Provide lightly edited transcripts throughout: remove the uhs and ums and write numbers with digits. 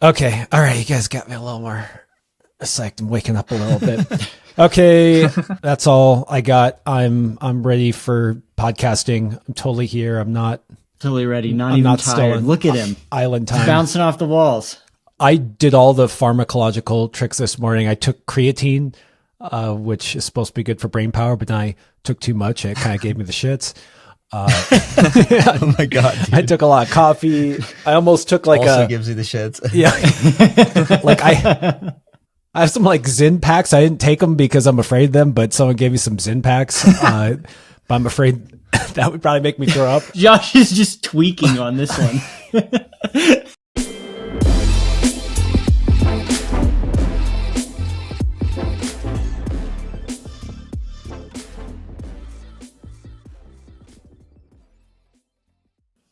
Okay. All right. You guys got me a little more psyched. I'm waking up a little bit. Okay. That's all I got. I'm ready for podcasting. I'm totally here. I'm not totally ready. I'm Even not tired. Look at him. Island time. He's bouncing off the walls. I did all the pharmacological tricks this morning. I took creatine, which is supposed to be good for brain power, but then I took too much. It kind of gave me the shits. Oh my God, dude. I took a lot of coffee. I almost took also gives you the shits. Yeah. Like I have some like Zyn packs. I didn't take them because I'm afraid of them, but someone gave me some Zyn packs. But I'm afraid that would probably make me throw up. Josh is just tweaking on this one.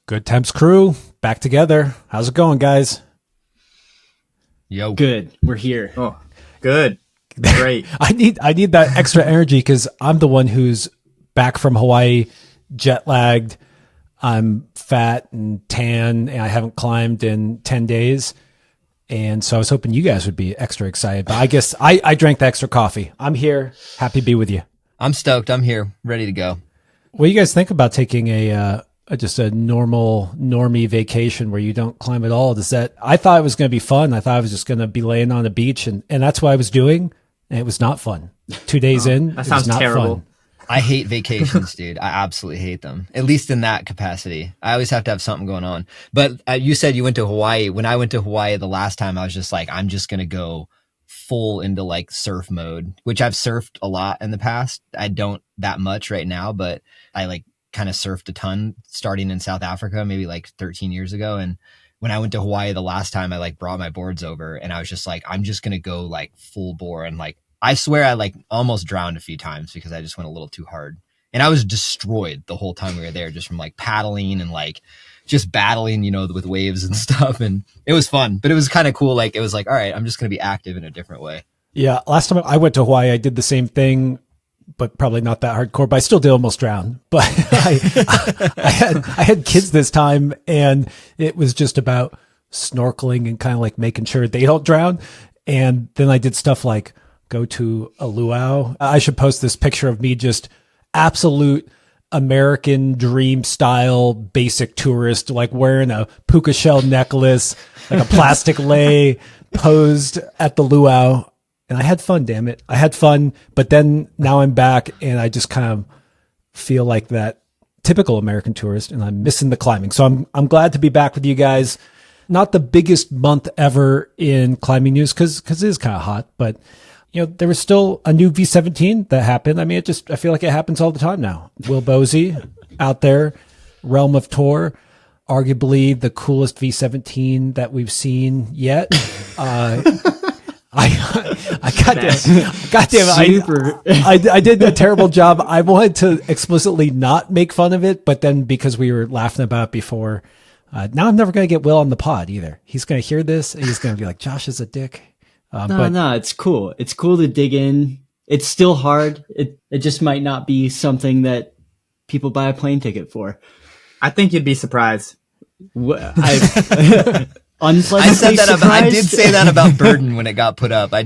Good Temps crew, back together. How's it going, guys? Yo, good. We're here. Oh, good. Great. I need that extra energy because I'm the one who's back from Hawaii, jet lagged. I'm fat and tan, and I haven't climbed in 10 days. And so I was hoping you guys would be extra excited. But I guess I drank the extra coffee. I'm here. Happy to be with you. I'm stoked. I'm here, ready to go. What do you guys think about taking just a normie vacation where you don't climb at all? I thought it was going to be fun. I thought I was just going to be laying on the beach and that's what I was doing. And it was not fun. 2 days in, that sounds it was not terrible. fun. I hate vacations, dude. I absolutely hate them, at least in that capacity. I always have to have something going on. But you said you went to Hawaii. When I went to Hawaii the last time, I was just like, I'm just going to go full into like surf mode, which I've surfed a lot in the past. I don't that much right now, but I like kind of surfed a ton starting in South Africa, maybe like 13 years ago. And when I went to Hawaii the last time, I like brought my boards over and I was just like, I'm just going to go like full bore. And like, I swear I like almost drowned a few times because I just went a little too hard. And I was destroyed the whole time we were there, just from like paddling and like just battling, with waves and stuff. And it was fun, but it was kind of cool. Like, it was like, all right, I'm just going to be active in a different way. Yeah. Last time I went to Hawaii, I did the same thing, but probably not that hardcore, but I still did almost drown. But I had kids this time and it was just about snorkeling and kind of like making sure they don't drown. And then I did stuff like go to a luau. I should post this picture of me just absolute American dream style basic tourist, like wearing a puka shell necklace, like a plastic lei, posed at the luau. And I had fun, damn it. I had fun, but then now I'm back and I just kind of feel like that typical American tourist and I'm missing the climbing. So I'm glad to be back with you guys. Not the biggest month ever in climbing news because it is kind of hot, but there was still a new V17 that happened. I mean, I feel like it happens all the time now. Will Bosi out there, Realm of Tor, arguably the coolest V17 that we've seen yet. Goddamn it. I did a terrible job. I wanted to explicitly not make fun of it, but then because we were laughing about it before, now I'm never going to get Will on the pod either. He's going to hear this and he's going to be like, Josh is a dick. No, it's cool. It's cool to dig in. It's still hard. It just might not be something that people buy a plane ticket for. I think you'd be surprised. I said that I did say that about Burden when it got put up. But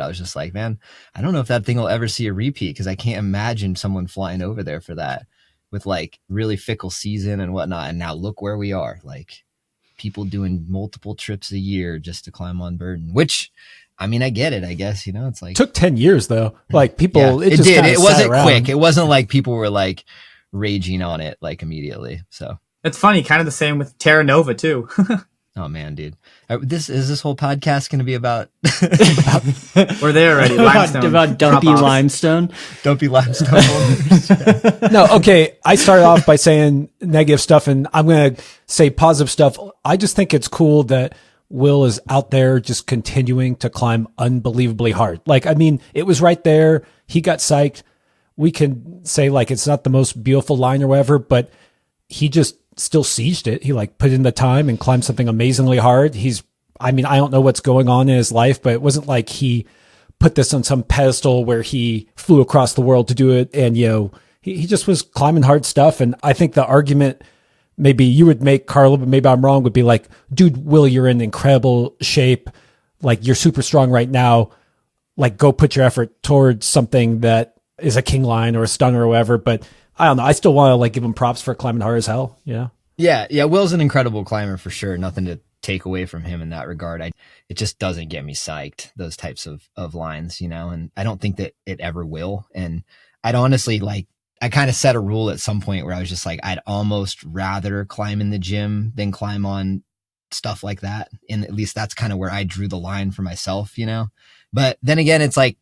I was just like, man, I don't know if that thing will ever see a repeat because I can't imagine someone flying over there for that with like really fickle season and whatnot. And now look where we are, like people doing multiple trips a year just to climb on Burden, which I mean, I get it, I guess, it's like took 10 years though. Like people, it just did. It wasn't quick. It wasn't like people were like raging on it like immediately. So it's funny, kind of the same with Terra Nova too. Oh man, dude, this whole podcast going to be about? We're there already. Limestone. About dumpy limestone. Dumpy limestone. No, okay. I started off by saying negative stuff, and I'm going to say positive stuff. I just think it's cool that Will is out there just continuing to climb unbelievably hard. Like, I mean, it was right there. He got psyched. We can say like it's not the most beautiful line or whatever, but he just still sieged it. He like put in the time and climbed something amazingly hard. I don't know what's going on in his life, but it wasn't like he put this on some pedestal where he flew across the world to do it. And, he just was climbing hard stuff. And I think the argument maybe you would make Carlo, but maybe I'm wrong, would be like, dude, Will, you're in incredible shape. Like, you're super strong right now. Like, go put your effort towards something that is a king line or a stunner or whatever. But I don't know. I still want to like give him props for climbing hard as hell. Yeah. Yeah. Will's an incredible climber for sure. Nothing to take away from him in that regard. It just doesn't get me psyched, those types of lines, and I don't think that it ever will. And I'd honestly I kind of set a rule at some point where I was just like, I'd almost rather climb in the gym than climb on stuff like that. And at least that's kind of where I drew the line for myself, But then again, it's like,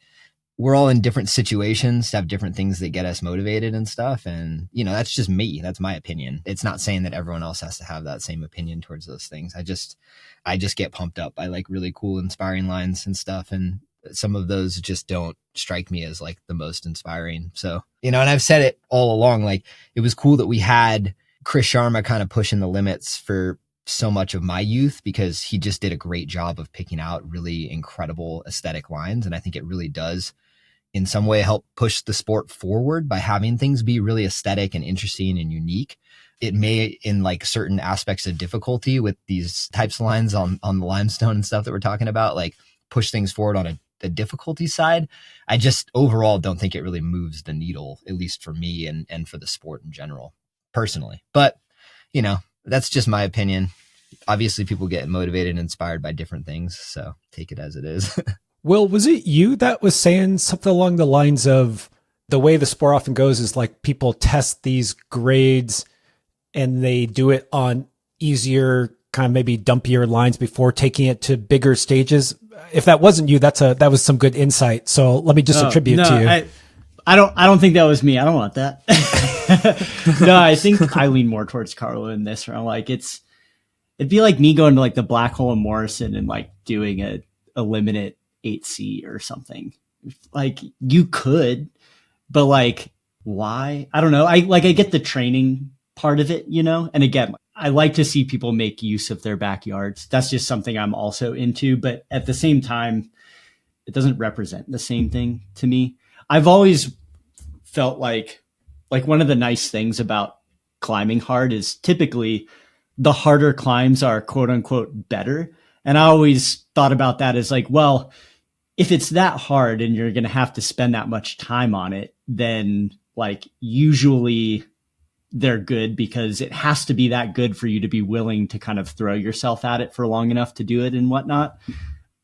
we're all in different situations, have different things that get us motivated and stuff. And, that's just me. That's my opinion. It's not saying that everyone else has to have that same opinion towards those things. I just get pumped up by like really cool, inspiring lines and stuff. And some of those just don't strike me as like the most inspiring. So, and I've said it all along, like it was cool that we had Chris Sharma kind of pushing the limits for so much of my youth, because he just did a great job of picking out really incredible aesthetic lines. And I think it really does in some way help push the sport forward by having things be really aesthetic and interesting and unique. It may, in like certain aspects of difficulty with these types of lines on the limestone and stuff that we're talking about, like push things forward on a difficulty side. I just overall don't think it really moves the needle, at least for me and for the sport in general, personally. But, that's just my opinion. Obviously, people get motivated and inspired by different things, so take it as it is. Will, was it you that was saying something along the lines of the way the sport often goes is like people test these grades and they do it on easier, kind of maybe dumpier lines before taking it to bigger stages? If that wasn't you, that was some good insight. So let me just attribute to you. I don't think that was me. I don't want that. No, I think I lean more towards Carlo in this round. Like it'd be like me going to like the Black Hole in Morrison and like doing a limited 8C or something. Like you could, but like why? I don't know. I get the training part of it, and again, I like to see people make use of their backyards. That's just something I'm also into, but at the same time, it doesn't represent the same thing to me. I've always felt like one of the nice things about climbing hard is typically the harder climbs are quote unquote better. And I always thought about that as like, well, if it's that hard and you're going to have to spend that much time on it, then like usually they're good because it has to be that good for you to be willing to kind of throw yourself at it for long enough to do it and whatnot.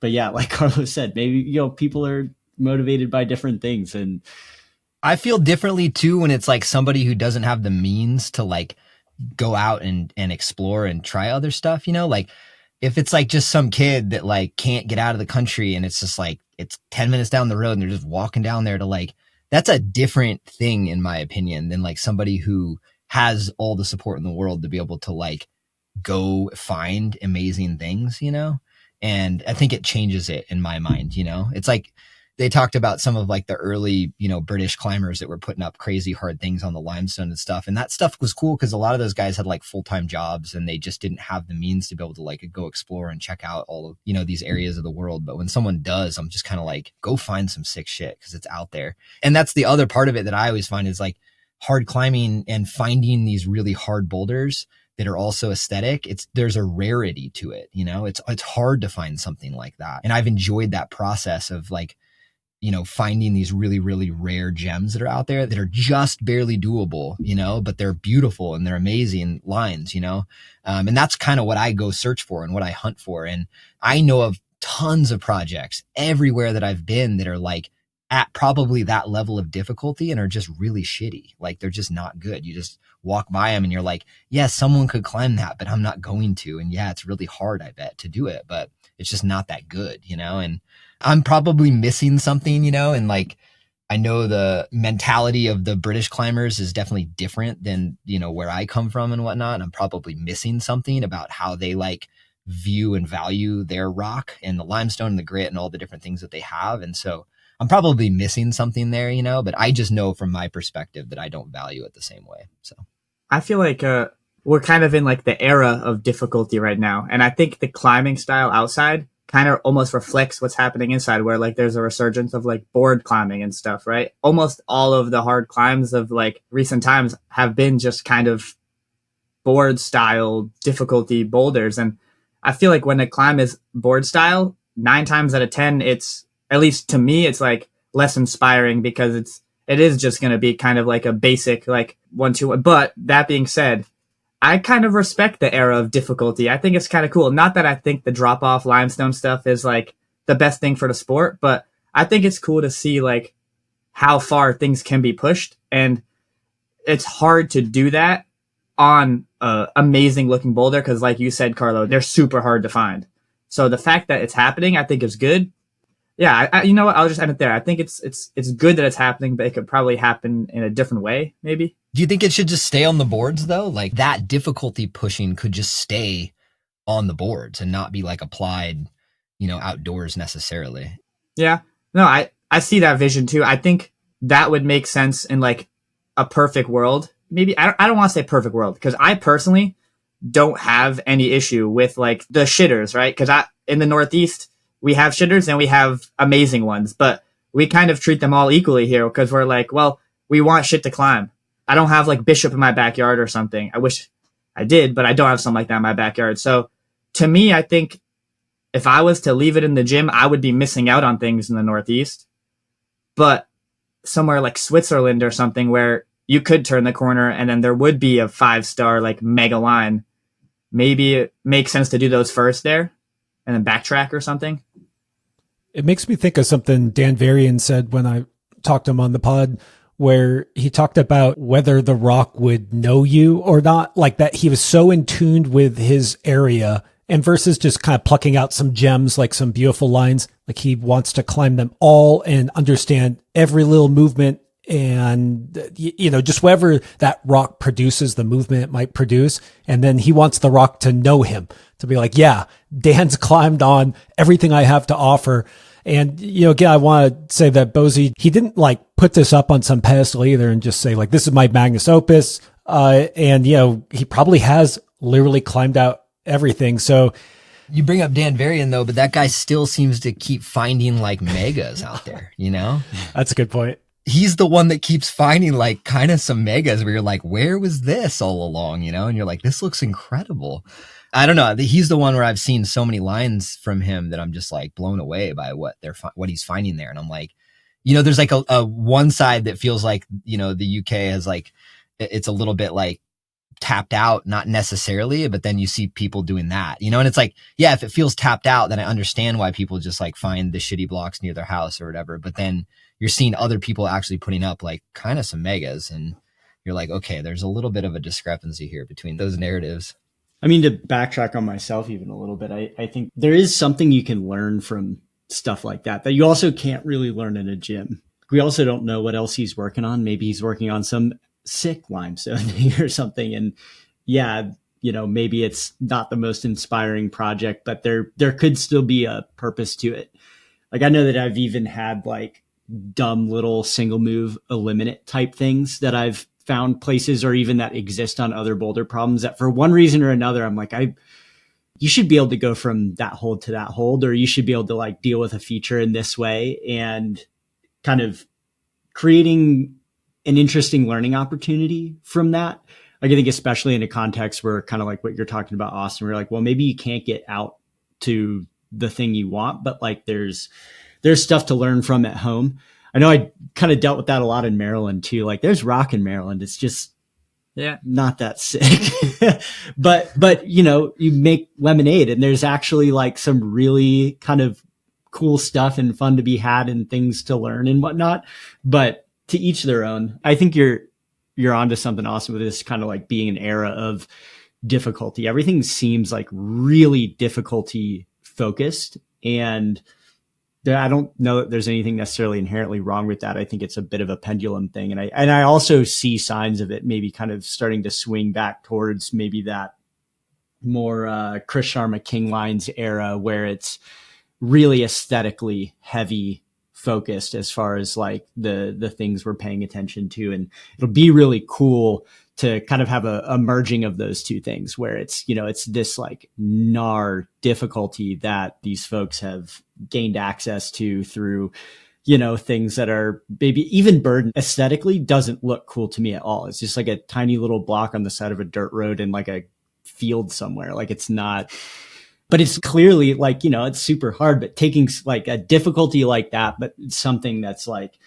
But yeah, like Carlos said, maybe, people are motivated by different things. And I feel differently too when it's like somebody who doesn't have the means to like go out and explore and try other stuff, like if it's like just some kid that like can't get out of the country and it's just like, it's 10 minutes down the road and they're just walking down there to like, that's a different thing in my opinion than like somebody who has all the support in the world to be able to like go find amazing things, and I think it changes it in my mind, it's like they talked about some of like the early, British climbers that were putting up crazy hard things on the limestone and stuff. And that stuff was cool because a lot of those guys had like full-time jobs and they just didn't have the means to be able to like go explore and check out all of, these areas of the world. But when someone does, I'm just kind of like, go find some sick shit because it's out there. And that's the other part of it that I always find is like hard climbing and finding these really hard boulders that are also aesthetic. There's a rarity to it. It's hard to find something like that. And I've enjoyed that process of like, finding these really, really rare gems that are out there that are just barely doable, but they're beautiful and they're amazing lines, and that's kind of what I go search for and what I hunt for. And I know of tons of projects everywhere that I've been that are like at probably that level of difficulty and are just really shitty. Like they're just not good. You just walk by them and you're like, yeah, someone could climb that, but I'm not going to. And yeah, it's really hard, I bet, to do it, but it's just not that good, and I'm probably missing something, and like, I know the mentality of the British climbers is definitely different than, where I come from and whatnot. And I'm probably missing something about how they like view and value their rock and the limestone and the grit and all the different things that they have. And so I'm probably missing something there, but I just know from my perspective that I don't value it the same way. So I feel like we're kind of in like the era of difficulty right now. And I think the climbing style outside kind of almost reflects what's happening inside, where like there's a resurgence of like board climbing and stuff, right? Almost all of the hard climbs of like recent times have been just kind of board style difficulty boulders. And I feel like when the climb is board style, 9 times out of 10, it's, at least to me, it's like less inspiring because it is just going to be kind of like a basic, like 1, 2, 1. But that being said, I kind of respect the era of difficulty. I think it's kind of cool. Not that I think the drop off limestone stuff is like the best thing for the sport, but I think it's cool to see like how far things can be pushed. And it's hard to do that on a amazing looking boulder. Cause like you said, Carlo, they're super hard to find. So the fact that it's happening, I think is good. Yeah. I you know what? I'll just end it there. I think it's good that it's happening, but it could probably happen in a different way. Maybe. Do you think it should just stay on the boards though? Like that difficulty pushing could just stay on the boards and not be like applied, outdoors necessarily. Yeah. No, I see that vision too. I think that would make sense in like a perfect world. Maybe I don't want to say perfect world because I personally don't have any issue with like the shitters, right? Because in the Northeast, we have shitters and we have amazing ones, but we kind of treat them all equally here because we're like, well, we want shit to climb. I don't have like Bishop in my backyard or something. I wish I did, but I don't have something like that in my backyard. So to me, I think if I was to leave it in the gym, I would be missing out on things in the Northeast. But somewhere like Switzerland or something where you could turn the corner and then there would be a 5-star like mega line, maybe it makes sense to do those first there and then backtrack or something. It makes me think of something Dan Varian said when I talked to him on the pod, where he talked about whether the rock would know you or not, like that he was so in tune with his area and versus just kind of plucking out some gems, like some beautiful lines, like he wants to climb them all and understand every little movement and, just whatever that rock produces, the movement it might produce. And then he wants the rock to know him, to be like, yeah, Dan's climbed on everything I have to offer. And, again, I want to say that Bosi, he didn't like put this up on some pedestal either and just say like, this is my magnus opus. And, he probably has literally climbed out everything. So you bring up Dan Varian though, but that guy still seems to keep finding like megas out there, That's a good point. He's the one that keeps finding like kind of some megas where you're like, where was this all along? And you're like, this looks incredible. I don't know. He's the one where I've seen so many lines from him that I'm just like blown away by what he's finding there. And I'm like, there's like a one side that feels like, the UK has like, it's a little bit like tapped out, not necessarily, but then you see people doing that, and it's like, yeah, if it feels tapped out, then I understand why people just like find the shitty blocks near their house or whatever. But then you're seeing other people actually putting up like kind of some megas and you're like, okay, there's a little bit of a discrepancy here between those narratives. I mean, to backtrack on myself even a little bit, I think there is something you can learn from stuff like that you also can't really learn in a gym. We also don't know what else he's working on. Maybe he's working on some sick limestone thing or something. And yeah, maybe it's not the most inspiring project, but there could still be a purpose to it. Like I know that I've even had like dumb little single move eliminate type things that I've found places or even that exist on other boulder problems that for one reason or another, I'm like, you should be able to go from that hold to that hold, or you should be able to like deal with a feature in this way and kind of creating an interesting learning opportunity from that. Like I think especially in a context where kind of like what you're talking about, Austin, we're like, well, maybe you can't get out to the thing you want, but like there's stuff to learn from at home. I know I kind of dealt with that a lot in Maryland too. Like there's rock in Maryland. It's just not that sick, but you make lemonade and there's actually like some really kind of cool stuff and fun to be had and things to learn and whatnot, but to each their own. I think you're onto something awesome with this kind of like being an era of difficulty. Everything seems like really difficulty focused, and I don't know that there's anything necessarily inherently wrong with that. I think it's a bit of a pendulum thing. And I also see signs of it maybe kind of starting to swing back towards maybe that more Chris Sharma King Lines era where it's really aesthetically heavy focused as far as like the things we're paying attention to. And it'll be really cool to kind of have a merging of those two things where it's, it's this like gnar difficulty that these folks have gained access to through, things that are maybe even bird aesthetically doesn't look cool to me at all. It's just like a tiny little block on the side of a dirt road in like a field somewhere. Like it's not, but it's clearly like, it's super hard, but taking like a difficulty like that, but something that's like,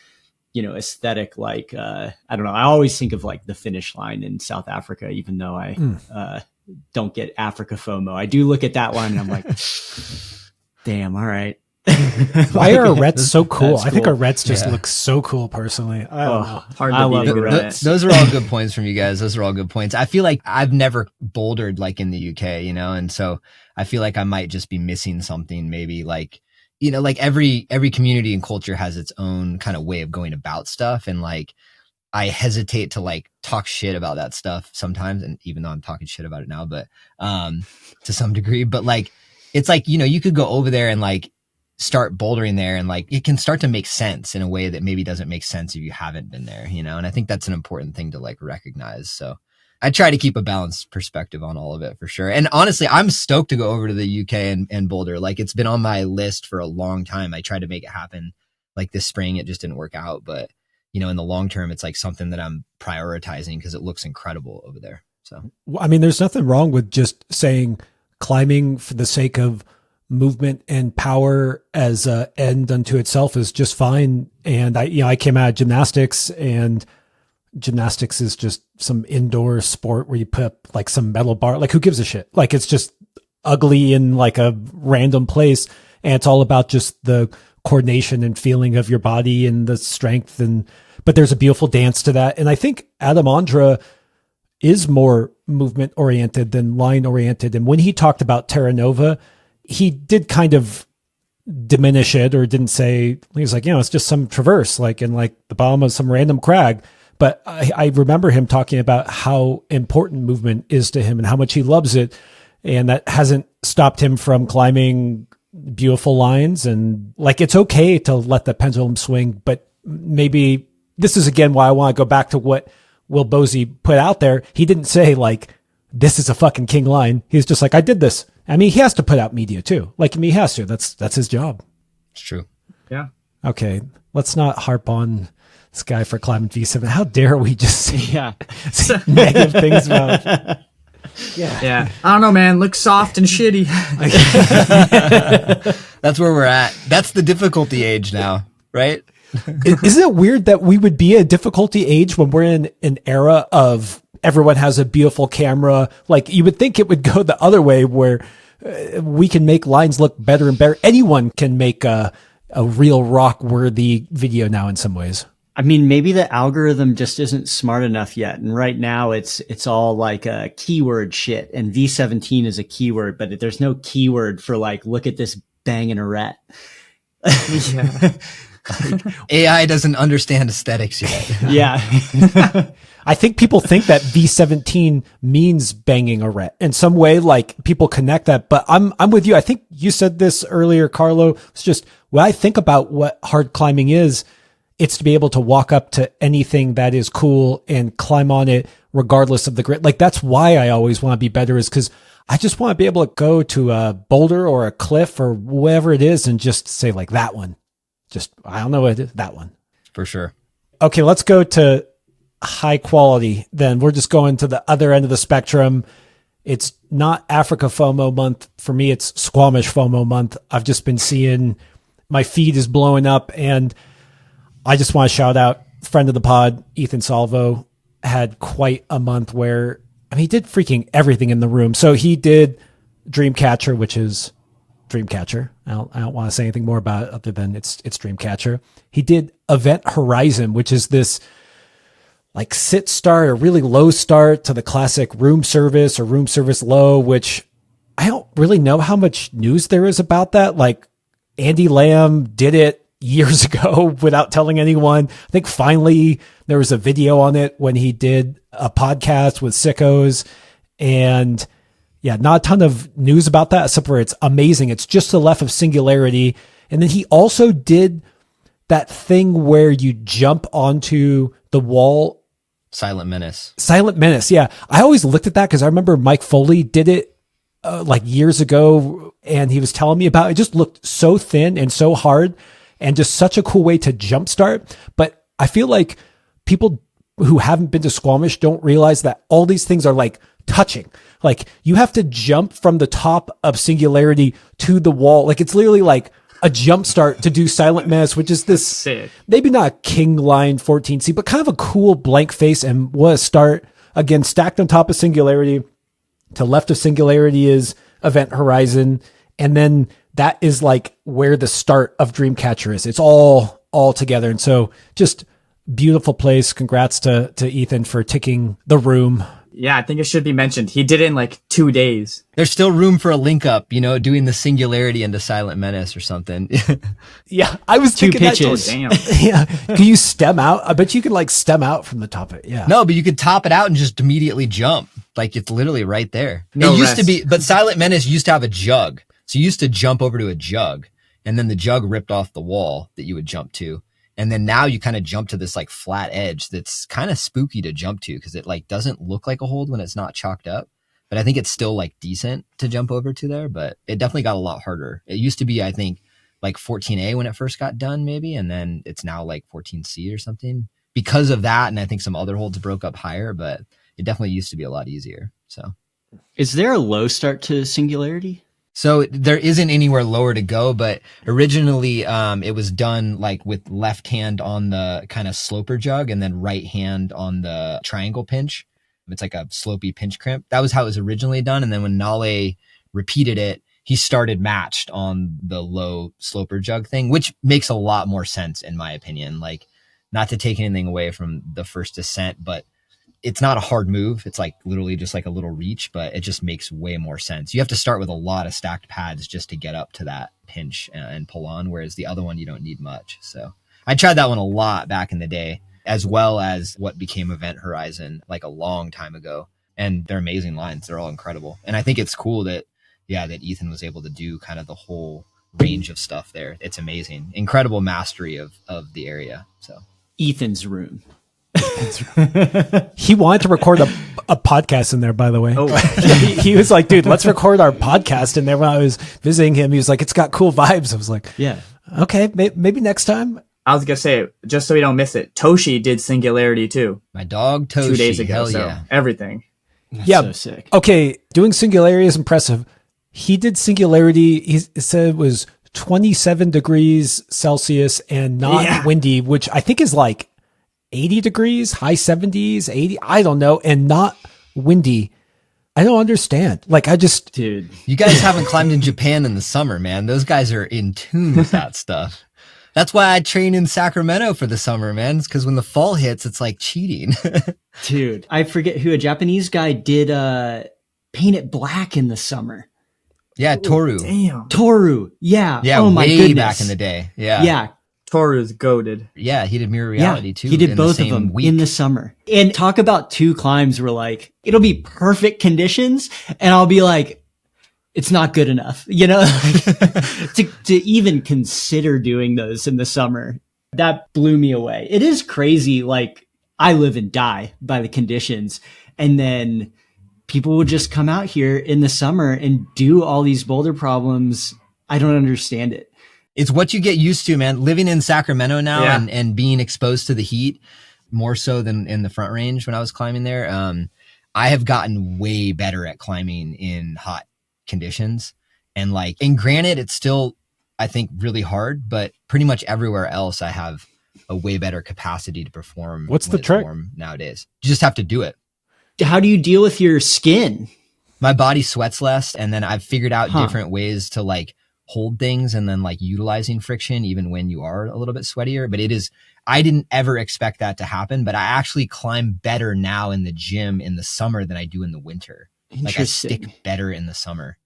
aesthetic, like, I don't know. I always think of like the finish line in South Africa, even though I don't get Africa FOMO. I do look at that line and I'm like, damn, all right. Why are arêtes so cool? That's I think cool. arêtes just look so cool personally. I don't know. Hard I to love beat the a reds. Those are all good points from you guys. Those are all good points. I feel like I've never bouldered like in the UK, and so I feel like I might just be missing something. Maybe like, like every community and culture has its own kind of way of going about stuff. And like, I hesitate to like talk shit about that stuff sometimes. And even though I'm talking shit about it now, but, to some degree, but like, it's like, you could go over there and like start bouldering there and like, it can start to make sense in a way that maybe doesn't make sense if you haven't been there, and I think that's an important thing to like recognize. So I try to keep a balanced perspective on all of it for sure. And honestly, I'm stoked to go over to the UK and boulder. Like it's been on my list for a long time. I tried to make it happen like this spring. It just didn't work out. But, in the long term, it's like something that I'm prioritizing because it looks incredible over there. So, I mean, there's nothing wrong with just saying climbing for the sake of movement and power as an end unto itself is just fine. And I came out of gymnastics, and gymnastics is just some indoor sport where you put up like some metal bar. Like who gives a shit? Like it's just ugly in like a random place. And it's all about just the coordination and feeling of your body and the strength. But there's a beautiful dance to that. And I think Adam Ondra is more movement oriented than line oriented. And when he talked about Terra Nova, he did kind of diminish it, or didn't say, he was like, it's just some traverse, like in like the bottom of some random crag. But I remember him talking about how important movement is to him and how much he loves it. And that hasn't stopped him from climbing beautiful lines. And like, it's okay to let the pendulum swing, but maybe this is again why I want to go back to what Will Bosi put out there. He didn't say like, this is a fucking king line. He's just like, I did this. I mean, he has to put out media too. Like, he has to. That's his job. it's true. Yeah. Okay, let's not harp on this guy for climbing V7. How dare we just say negative things about it? Yeah. I don't know, man. Looks soft and shitty. That's where we're at. That's the difficulty age now, right? Isn't it weird that we would be a difficulty age when we're in an era of everyone has a beautiful camera? Like, you would think it would go the other way, where we can make lines look better and better. Anyone can make a real rock worthy video now in some ways. I mean, maybe the algorithm just isn't smart enough yet. And right now it's all like a keyword shit, and V17 is a keyword, but there's no keyword for like, look at this banging arête. Yeah. AI doesn't understand aesthetics yet. Yeah. I think people think that V17 means banging arête in some way, like people connect that, but I'm with you. I think you said this earlier, Carlo. It's just, when I think about what hard climbing is, it's to be able to walk up to anything that is cool and climb on it regardless of the grit. Like, that's why I always want to be better, is because I just want to be able to go to a boulder or a cliff or whatever it is and just say like, that one. Just, I don't know what it is, that one. For sure. Okay, let's go to high quality. Then we're just going to the other end of the spectrum. It's not Africa FOMO month. For me, it's Squamish FOMO month. I've just been seeing, my feed is blowing up, and I just want to shout out friend of the pod, Ethan Salvo, had quite a month where, I mean, he did freaking everything in the room. So he did Dreamcatcher, which is Dreamcatcher. I don't want to say anything more about it other than it's Dreamcatcher. He did Event Horizon, which is this like sit start or really low start to the classic room service or room service low, which I don't really know how much news there is about that. Like, Andy Lamb did it years ago without telling anyone. I think finally there was a video on it when he did a podcast with Sickos, and yeah, not a ton of news about that, except for it's amazing. It's just to the left of Singularity. And then he also did that thing where you jump onto the wall. Silent Menace. Silent Menace. Yeah. I always looked at that because I remember Mike Foley did it like years ago, and he was telling me about it. It just looked so thin and so hard. and just such a cool way to jumpstart. But I feel like people who haven't been to Squamish don't realize that all these things are like touching. Like you have to jump from the top of Singularity to the wall. Like it's literally like a jump start to do Silent Menace, which is this, Sick. maybe not a King Line 14C, but kind of a cool blank face. And what a start. Again, stacked on top of Singularity. To left of Singularity is Event Horizon. And then that is like where the start of Dreamcatcher is. It's all together. And so just beautiful place. Congrats to Ethan for ticking the room. Yeah, I think it should be mentioned. He did it in like 2 days. There's still room for a link up, you know, doing the Singularity into Silent Menace or something. Yeah, I was Two thinking pitches. Oh, damn. that. Yeah, can you stem out? I bet you can like stem out from the top of it. Yeah. No, but you could top it out and just immediately jump. Like it's literally right there. No it used to rest. be, but Silent Menace used to have a jug. So you used to jump over to a jug and then the jug ripped off the wall that you would jump to. And then now you kind of jump to this like flat edge that's kind of spooky to jump to because it like doesn't look like a hold when it's not chalked up. But I think it's still like decent to jump over to there, but it definitely got a lot harder. It used to be, I think, like 14A when it first got done maybe. And then it's now like 14C or something because of that. And I think some other holds broke up higher, but it definitely used to be a lot easier. So Is there a low start to Singularity? So there isn't anywhere lower to go, but originally it was done like with left hand on the kind of sloper jug and then right hand on the triangle pinch. It's like a slopey pinch crimp. That was how it was originally done. And then when Nale repeated it, he started matched on the low sloper jug thing, which makes a lot more sense in my opinion. Like not to take anything away from the first descent, but it's not a hard move. It's like literally just like a little reach, but it just makes way more sense. You have to start with a lot of stacked pads just to get up to that pinch and pull on, whereas the other one, you don't need much. So I tried that one a lot back in the day, as well as what became Event Horizon like a long time ago. And they're amazing lines. They're all incredible. And I think it's cool that Ethan was able to do kind of the whole range of stuff there. It's amazing. Incredible mastery of the area. So Ethan's room. He wanted to record a podcast in there, by the way. Oh. He was like, dude, let's record our podcast in there. When I was visiting him, he was like, it's got cool vibes. I was like, Yeah. okay, maybe next time. I was going to say, just so we don't miss it, Toshi did Singularity too. my dog Toshi, 2 days ago. hell So yeah. everything. That's Yeah. so sick. Okay, doing Singularity is impressive. He did Singularity, he said it was 27 degrees Celsius and not windy, which I think is like 80 degrees, high 70s, 80, I don't know, and not windy. I don't understand. Like, I just, Dude. You guys haven't climbed in Japan in the summer, man. Those guys are in tune with that stuff. That's why I train in Sacramento for the summer, man. It's because when the fall hits, it's like cheating. Dude. I forget who, a Japanese guy did paint it black in the summer. Yeah, Toru. Damn. Toru. Yeah. Yeah, oh my way goodness. back in the day. Yeah. Yeah. Toru's goaded. Yeah, he did Mirror Reality too. He did in the both of same them week. in the summer. And talk about two climbs where like, it'll be perfect conditions and I'll be like, it's not good enough, you know, to even consider doing those in the summer. That blew me away. It is crazy. Like I live and die by the conditions. And then people would just come out here in the summer and do all these boulder problems. I don't understand it. It's what you get used to, man. Living in Sacramento now Yeah. and being exposed to the heat more so than in the Front Range when I was climbing there. I have gotten way better at climbing in hot conditions. And granted, it's still, I think, really hard, but pretty much everywhere else I have a way better capacity to perform. What's when the it's trick? warm nowadays. You just have to do it. How do you deal with your skin? My body sweats less, and then I've figured out Huh. different ways to hold things and then utilizing friction even when you are a little bit sweatier. But I didn't ever expect that to happen, but I actually climb better now in the gym in the summer than I do in the winter. Like I stick better in the summer.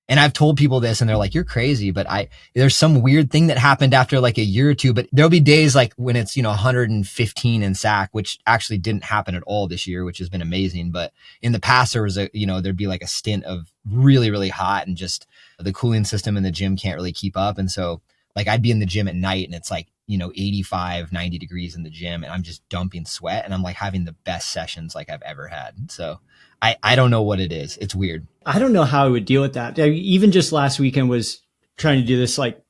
And I've told people this and they're like, you're crazy. But there's some weird thing that happened after like a year or two, but there'll be days like when it's, 115 in Sac, which actually didn't happen at all this year, which has been amazing. But in the past, there was there'd be like a stint of really, really hot and just the cooling system in the gym can't really keep up. And so like I'd be in the gym at night and it's like, 85, 90 degrees in the gym and I'm just dumping sweat and I'm like having the best sessions like I've ever had. So I don't know what it is. It's weird. I don't know how I would deal with that. Even just last weekend was trying to do this like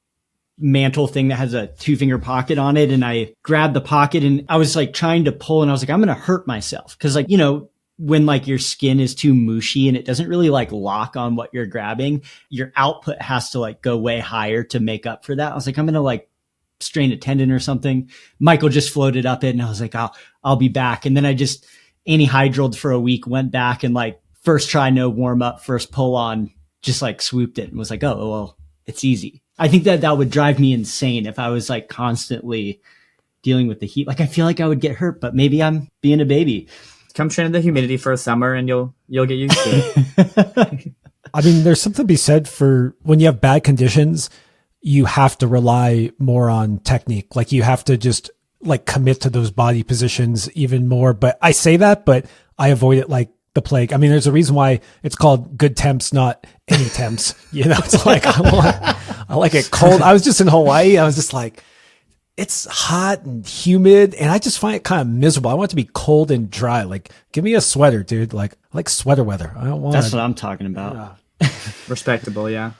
mantle thing that has a 2-finger pocket on it. And I grabbed the pocket and I was like trying to pull and I was like, I'm going to hurt myself. Cause like, when like your skin is too mushy and it doesn't really like lock on what you're grabbing, your output has to like go way higher to make up for that. I was like, I'm going to like strain a tendon or something. Michael just floated up it and I was like, I'll be back. And then I just anhydroled for a week, went back and like first try, no warm up, first pull on, just like swooped it and was like, oh, well, it's easy. I think that would drive me insane if I was like constantly dealing with the heat. Like I feel like I would get hurt, but maybe I'm being a baby. Come train in the humidity for a summer and you'll get used to it. I mean, there's something to be said for when you have bad conditions, you have to rely more on technique. Like you have to just like commit to those body positions even more. But I say that, but I avoid it like the plague. I mean, there's a reason why it's called good temps, not any temps. It's like I like it cold. I was just in Hawaii. I was just like, it's hot and humid, and I just find it kind of miserable. I want it to be cold and dry. Like, give me a sweater, dude. Like, I like sweater weather. I don't want. That's what I'm talking about. Respectable, yeah.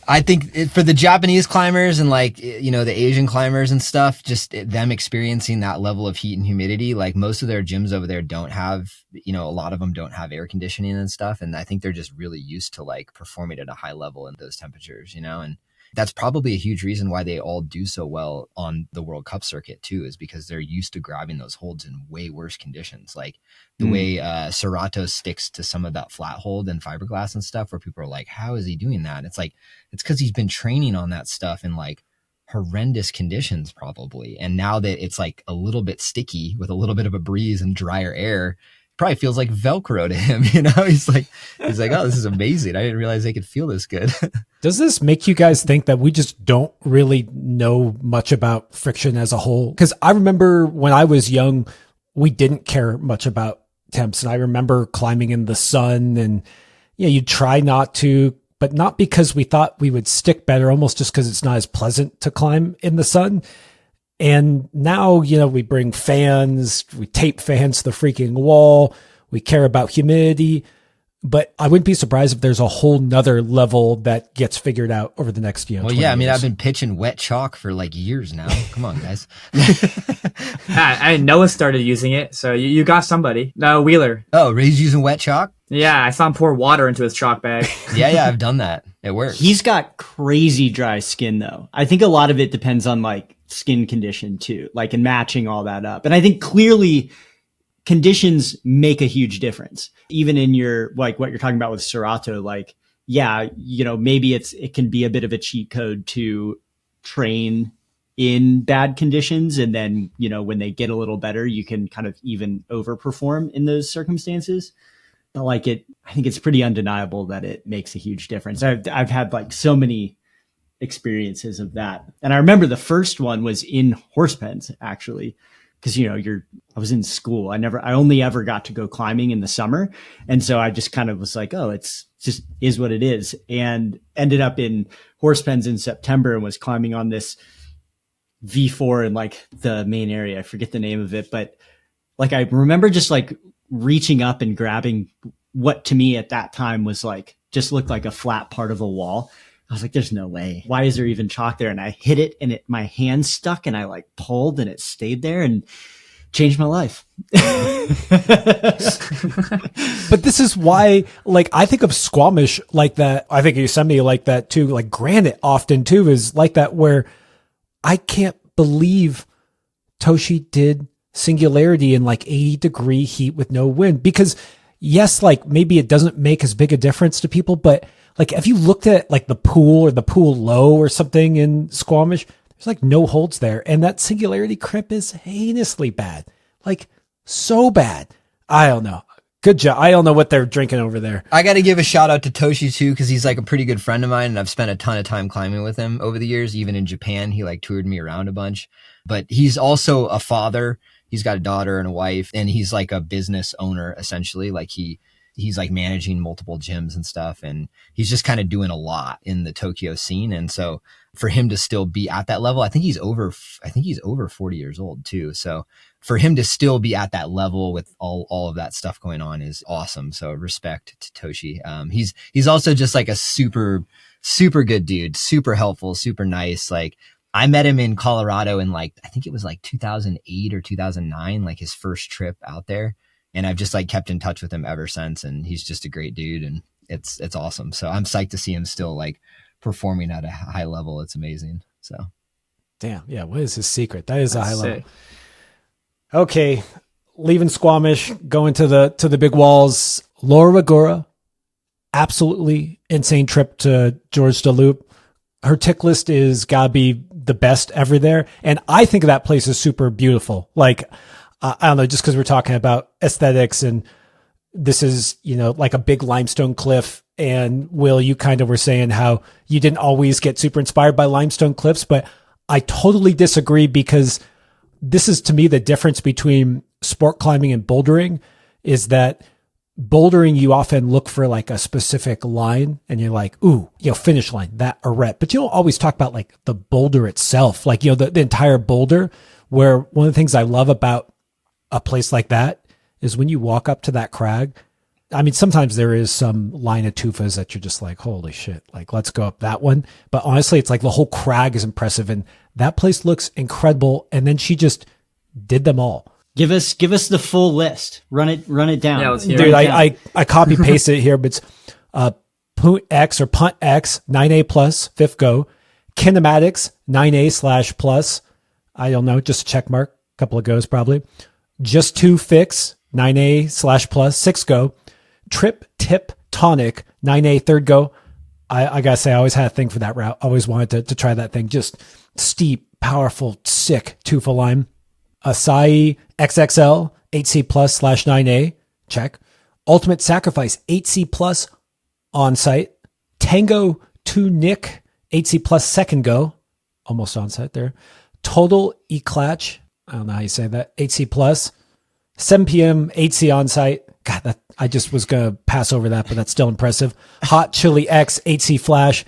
I think for the Japanese climbers and like, the Asian climbers and stuff, just them experiencing that level of heat and humidity, like most of their gyms over there don't have, a lot of them don't have air conditioning and stuff. And I think they're just really used to like performing at a high level in those temperatures, and that's probably a huge reason why they all do so well on the World Cup circuit too, is because they're used to grabbing those holds in way worse conditions. Like the way Serrato sticks to some of that flat hold and fiberglass and stuff, where people are like, how is he doing that? It's like, it's because he's been training on that stuff in like horrendous conditions probably. And now that it's like a little bit sticky with a little bit of a breeze and drier air, probably feels like Velcro to him, he's like, oh, this is amazing. I didn't realize they could feel this good. Does this make you guys think that we just don't really know much about friction as a whole? Because I remember when I was young, we didn't care much about temps. And I remember climbing in the sun and you try not to, but not because we thought we would stick better, almost just because it's not as pleasant to climb in the sun. And now, we bring fans, we tape fans to the freaking wall. We care about humidity, but I wouldn't be surprised if there's a whole nother level that gets figured out over the next, Well, yeah, I mean, I've been pitching wet chalk for like years now. Come on, guys. Noah started using it. So you got somebody. No, Wheeler. Oh, Ray's using wet chalk? Yeah, I saw him pour water into his chalk bag. Yeah, I've done that. It works. He's got crazy dry skin though. I think a lot of it depends on like skin condition too, like and matching all that up. And I think clearly conditions make a huge difference. Even in your, like what you're talking about with Serrato, like, yeah, maybe it can be a bit of a cheat code to train in bad conditions. And then, when they get a little better, you can kind of even overperform in those circumstances. But like I think it's pretty undeniable that it makes a huge difference. I've had like so many experiences of that. And I remember the first one was in horse pens actually, because I was in school. I only ever got to go climbing in the summer. And so I just kind of was like, oh, it's just is what it is. And ended up in horse pens in September and was climbing on this V4 in like the main area. I forget the name of it, but like I remember just like reaching up and grabbing what to me at that time was like just looked like a flat part of a wall. I was like, there's no way. Why is there even chalk there? And I hit it and my hand stuck and I like pulled and it stayed there and changed my life. But this is why, like, I think of Squamish like that. I think Yosemite like that too. Like granite often too is like that, where I can't believe Toshi did Singularity in like 80-degree heat with no wind, because yes, like maybe it doesn't make as big a difference to people, but like if you looked at like the pool or the pool low or something in Squamish, there's like no holds there. And that Singularity crimp is heinously bad, like so bad. I don't know. Good job. I don't know what they're drinking over there. I got to give a shout out to Toshi too, because he's like a pretty good friend of mine, and I've spent a ton of time climbing with him over the years. Even in Japan, he like toured me around a bunch. But he's also a father. He's got a daughter and a wife, and he's like a business owner essentially. Like he he's like managing multiple gyms and stuff. And he's just kind of doing a lot in the Tokyo scene. And so for him to still be at that level, I think he's over 40 years old too. So for him to still be at that level with all of that stuff going on is awesome. So respect to Toshi. He's also just like a super good dude, super helpful, super nice. Like I met him in Colorado in like, I think it was like 2008 or 2009, like his first trip out there. And I've just like kept in touch with him ever since. And he's just a great dude. And it's awesome. So I'm psyched to see him still like performing at a high level. It's amazing. So. Damn. Yeah. What is his secret? That is a high level. Okay. Leaving Squamish, going to the big walls. Laura Rogora, absolutely insane trip to Gorges Du Loup. Her tick list is gotta be the best ever there. And I think that place is super beautiful. Like, I don't know, just because we're talking about aesthetics, and this is, like a big limestone cliff. And Will, you kind of were saying how you didn't always get super inspired by limestone cliffs, but I totally disagree, because this is to me the difference between sport climbing and bouldering, is that bouldering, you often look for like a specific line and you're like, ooh, finish line, that arete. But you don't always talk about like the boulder itself, like, the entire boulder, where one of the things I love about a place like that is when you walk up to that crag. I mean, sometimes there is some line of tufas that you're just like, holy shit, like, let's go up that one. But honestly, it's like the whole crag is impressive, and that place looks incredible. And then she just did them all. Give us the full list. Run it down. Yeah, let's hear Dude, it. I copy pasted it here, but it's Punt X or Punt X 9A plus, fifth go. Kinematics 9A / plus. I don't know, just a check mark, a couple of goes probably. Just 2 fix 9A / plus, 6 go. Trip Tip Tonic 9A third go. I gotta say, I always had a thing for that route. I always wanted to try that thing. Just steep, powerful, sick tufa line. Acai XXL 8C plus / 9A, check. Ultimate Sacrifice 8C plus on site. Tango 2 Nick 8C plus second go, almost on site there. Total Eclatch, I don't know how you say that, 8C plus. 7 p.m. 8C on site. God, that I just was gonna pass over that, but that's still impressive. Hot Chili X 8C flash.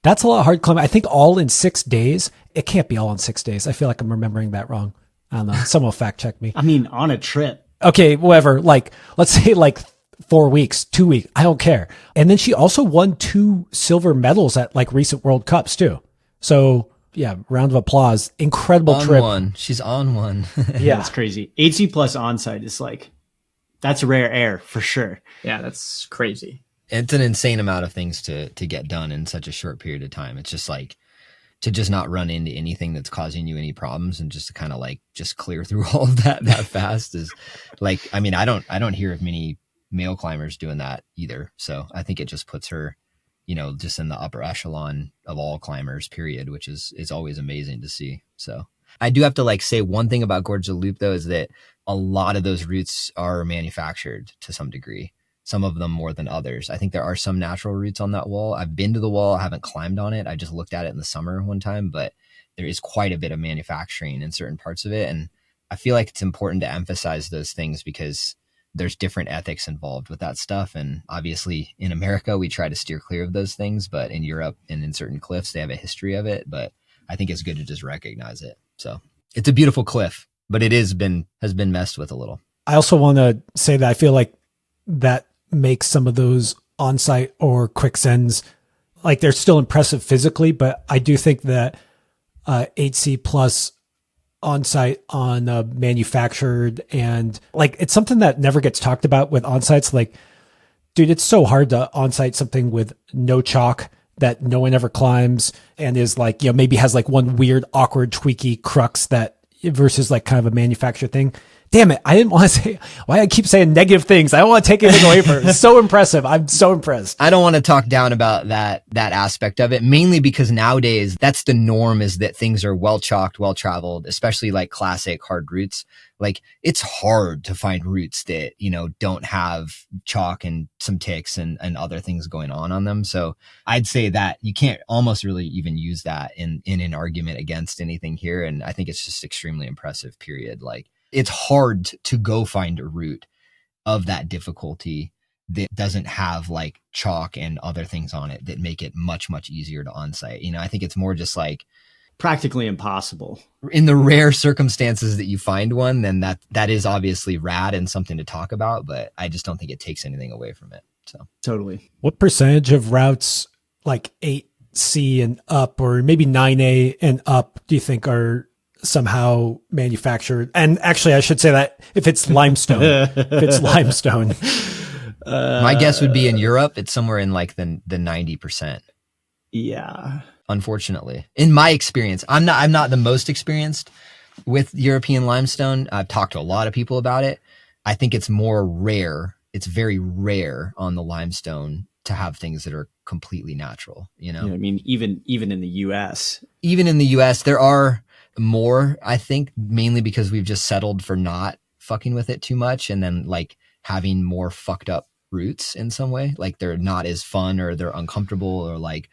That's a lot of hard climbing. I think all in 6 days. It can't be all in 6 days. I feel like I'm remembering that wrong. I don't know. Someone will fact check me. I mean, on a trip. Okay, whatever. Like, let's say like 4 weeks, 2 weeks. I don't care. And then she also won 2 silver medals at like recent World Cups too. So yeah, round of applause. Incredible on trip. One. She's on one. Yeah. That's crazy. 8C plus onsite is like, that's rare air for sure. Yeah, that's crazy. It's an insane amount of things to get done in such a short period of time. It's just like, to just not run into anything that's causing you any problems, and just to kind of like just clear through all of that fast is like, I mean, I don't hear of many male climbers doing that either. So I think it just puts her, just in the upper echelon of all climbers, period, which is always amazing to see. So I do have to like say one thing about Gorges Du Loup though, is that a lot of those routes are manufactured to some degree. Some of them more than others. I think there are some natural routes on that wall. I've been to the wall. I haven't climbed on it. I just looked at it in the summer one time, but there is quite a bit of manufacturing in certain parts of it. And I feel like it's important to emphasize those things, because there's different ethics involved with that stuff. And obviously in America, we try to steer clear of those things, but in Europe and in certain cliffs, they have a history of it. But I think it's good to just recognize it. So it's a beautiful cliff, but it has been messed with a little. I also want to say that I feel like that makes some of those on-site or quicksends, like, they're still impressive physically, but I do think that 8C plus on-site on manufactured, and like, it's something that never gets talked about with on-sites. Like, dude, it's so hard to on-site something with no chalk that no one ever climbs, and is like, maybe has like one weird, awkward, tweaky crux that versus like kind of a manufactured thing. Damn it. I didn't want to say why I keep saying negative things. I don't want to take anything away from it. It's so impressive. I'm so impressed. I don't want to talk down about that aspect of it, mainly because nowadays that's the norm, is that things are well chalked, well traveled, especially like classic hard routes. Like, it's hard to find routes that, don't have chalk and some ticks and other things going on them. So I'd say that you can't almost really even use that in an argument against anything here. And I think it's just extremely impressive, period. Like, it's hard to go find a route of that difficulty that doesn't have like chalk and other things on it that make it much, much easier to on-site. I think it's more just like practically impossible. In the rare circumstances that you find one, then that is obviously rad and something to talk about, but I just don't think it takes anything away from it. So totally. What percentage of routes like 8C and up, or maybe 9A and up, do you think are somehow manufactured? And actually, I should say that if it's limestone, my guess would be in Europe, it's somewhere in like the 90%. Yeah. Unfortunately, in my experience, I'm not the most experienced with European limestone. I've talked to a lot of people about it. I think it's more rare. It's very rare on the limestone to have things that are completely natural, Yeah, I mean, even in the US. Even in the US, there are more, I think, mainly because we've just settled for not fucking with it too much, and then like having more fucked up roots in some way. Like they're not as fun, or they're uncomfortable, or like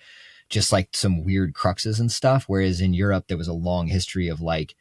just like some weird cruxes and stuff. Whereas in Europe, there was a long history of like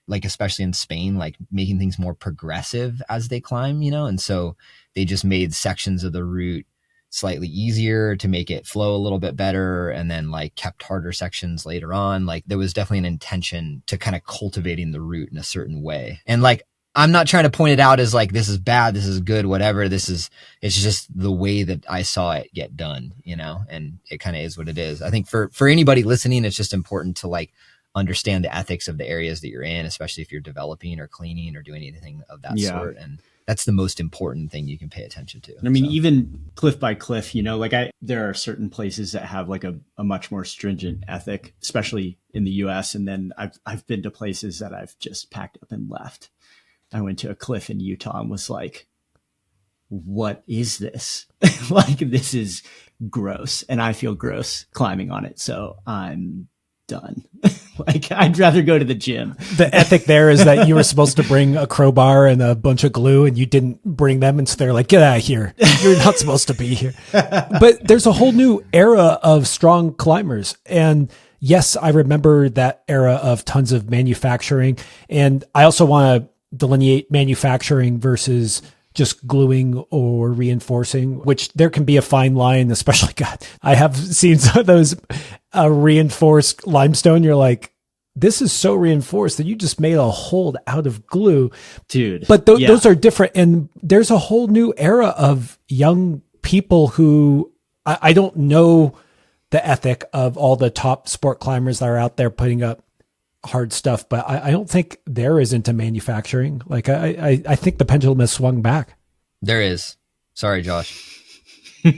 especially in Spain, like making things more progressive as they climb, and so they just made sections of the route slightly easier to make it flow a little bit better, and then like kept harder sections later on. Like there was definitely an intention to kind of cultivating the route in a certain way. And like, I'm not trying to point it out as like, this is bad, this is good, whatever. It's just the way that I saw it get done, and it kind of is what it is. I think for anybody listening, it's just important to like understand the ethics of the areas that you're in, especially if you're developing or cleaning or doing anything of that sort. And that's the most important thing you can pay attention to. I mean, even cliff by cliff, there are certain places that have like a much more stringent ethic, especially in the US. And then I've been to places that I've just packed up and left. I went to a cliff in Utah and was like, what is this? Like, this is gross. And I feel gross climbing on it. So I'm done. Like, I'd rather go to the gym. The ethic there is that you were supposed to bring a crowbar and a bunch of glue, and you didn't bring them. And so they're like, get out of here. You're not supposed to be here. But there's a whole new era of strong climbers. And yes, I remember that era of tons of manufacturing. And I also want to delineate manufacturing versus just gluing or reinforcing, which there can be a fine line, especially, God, I have seen some of those reinforced limestone. You're like, this is so reinforced that you just made a hold out of glue. Dude. But those are different. And there's a whole new era of young people who I don't know the ethic of all the top sport climbers that are out there putting up hard stuff, but I don't think there is into manufacturing. Like I think the pendulum has swung back. There is. Sorry, Josh.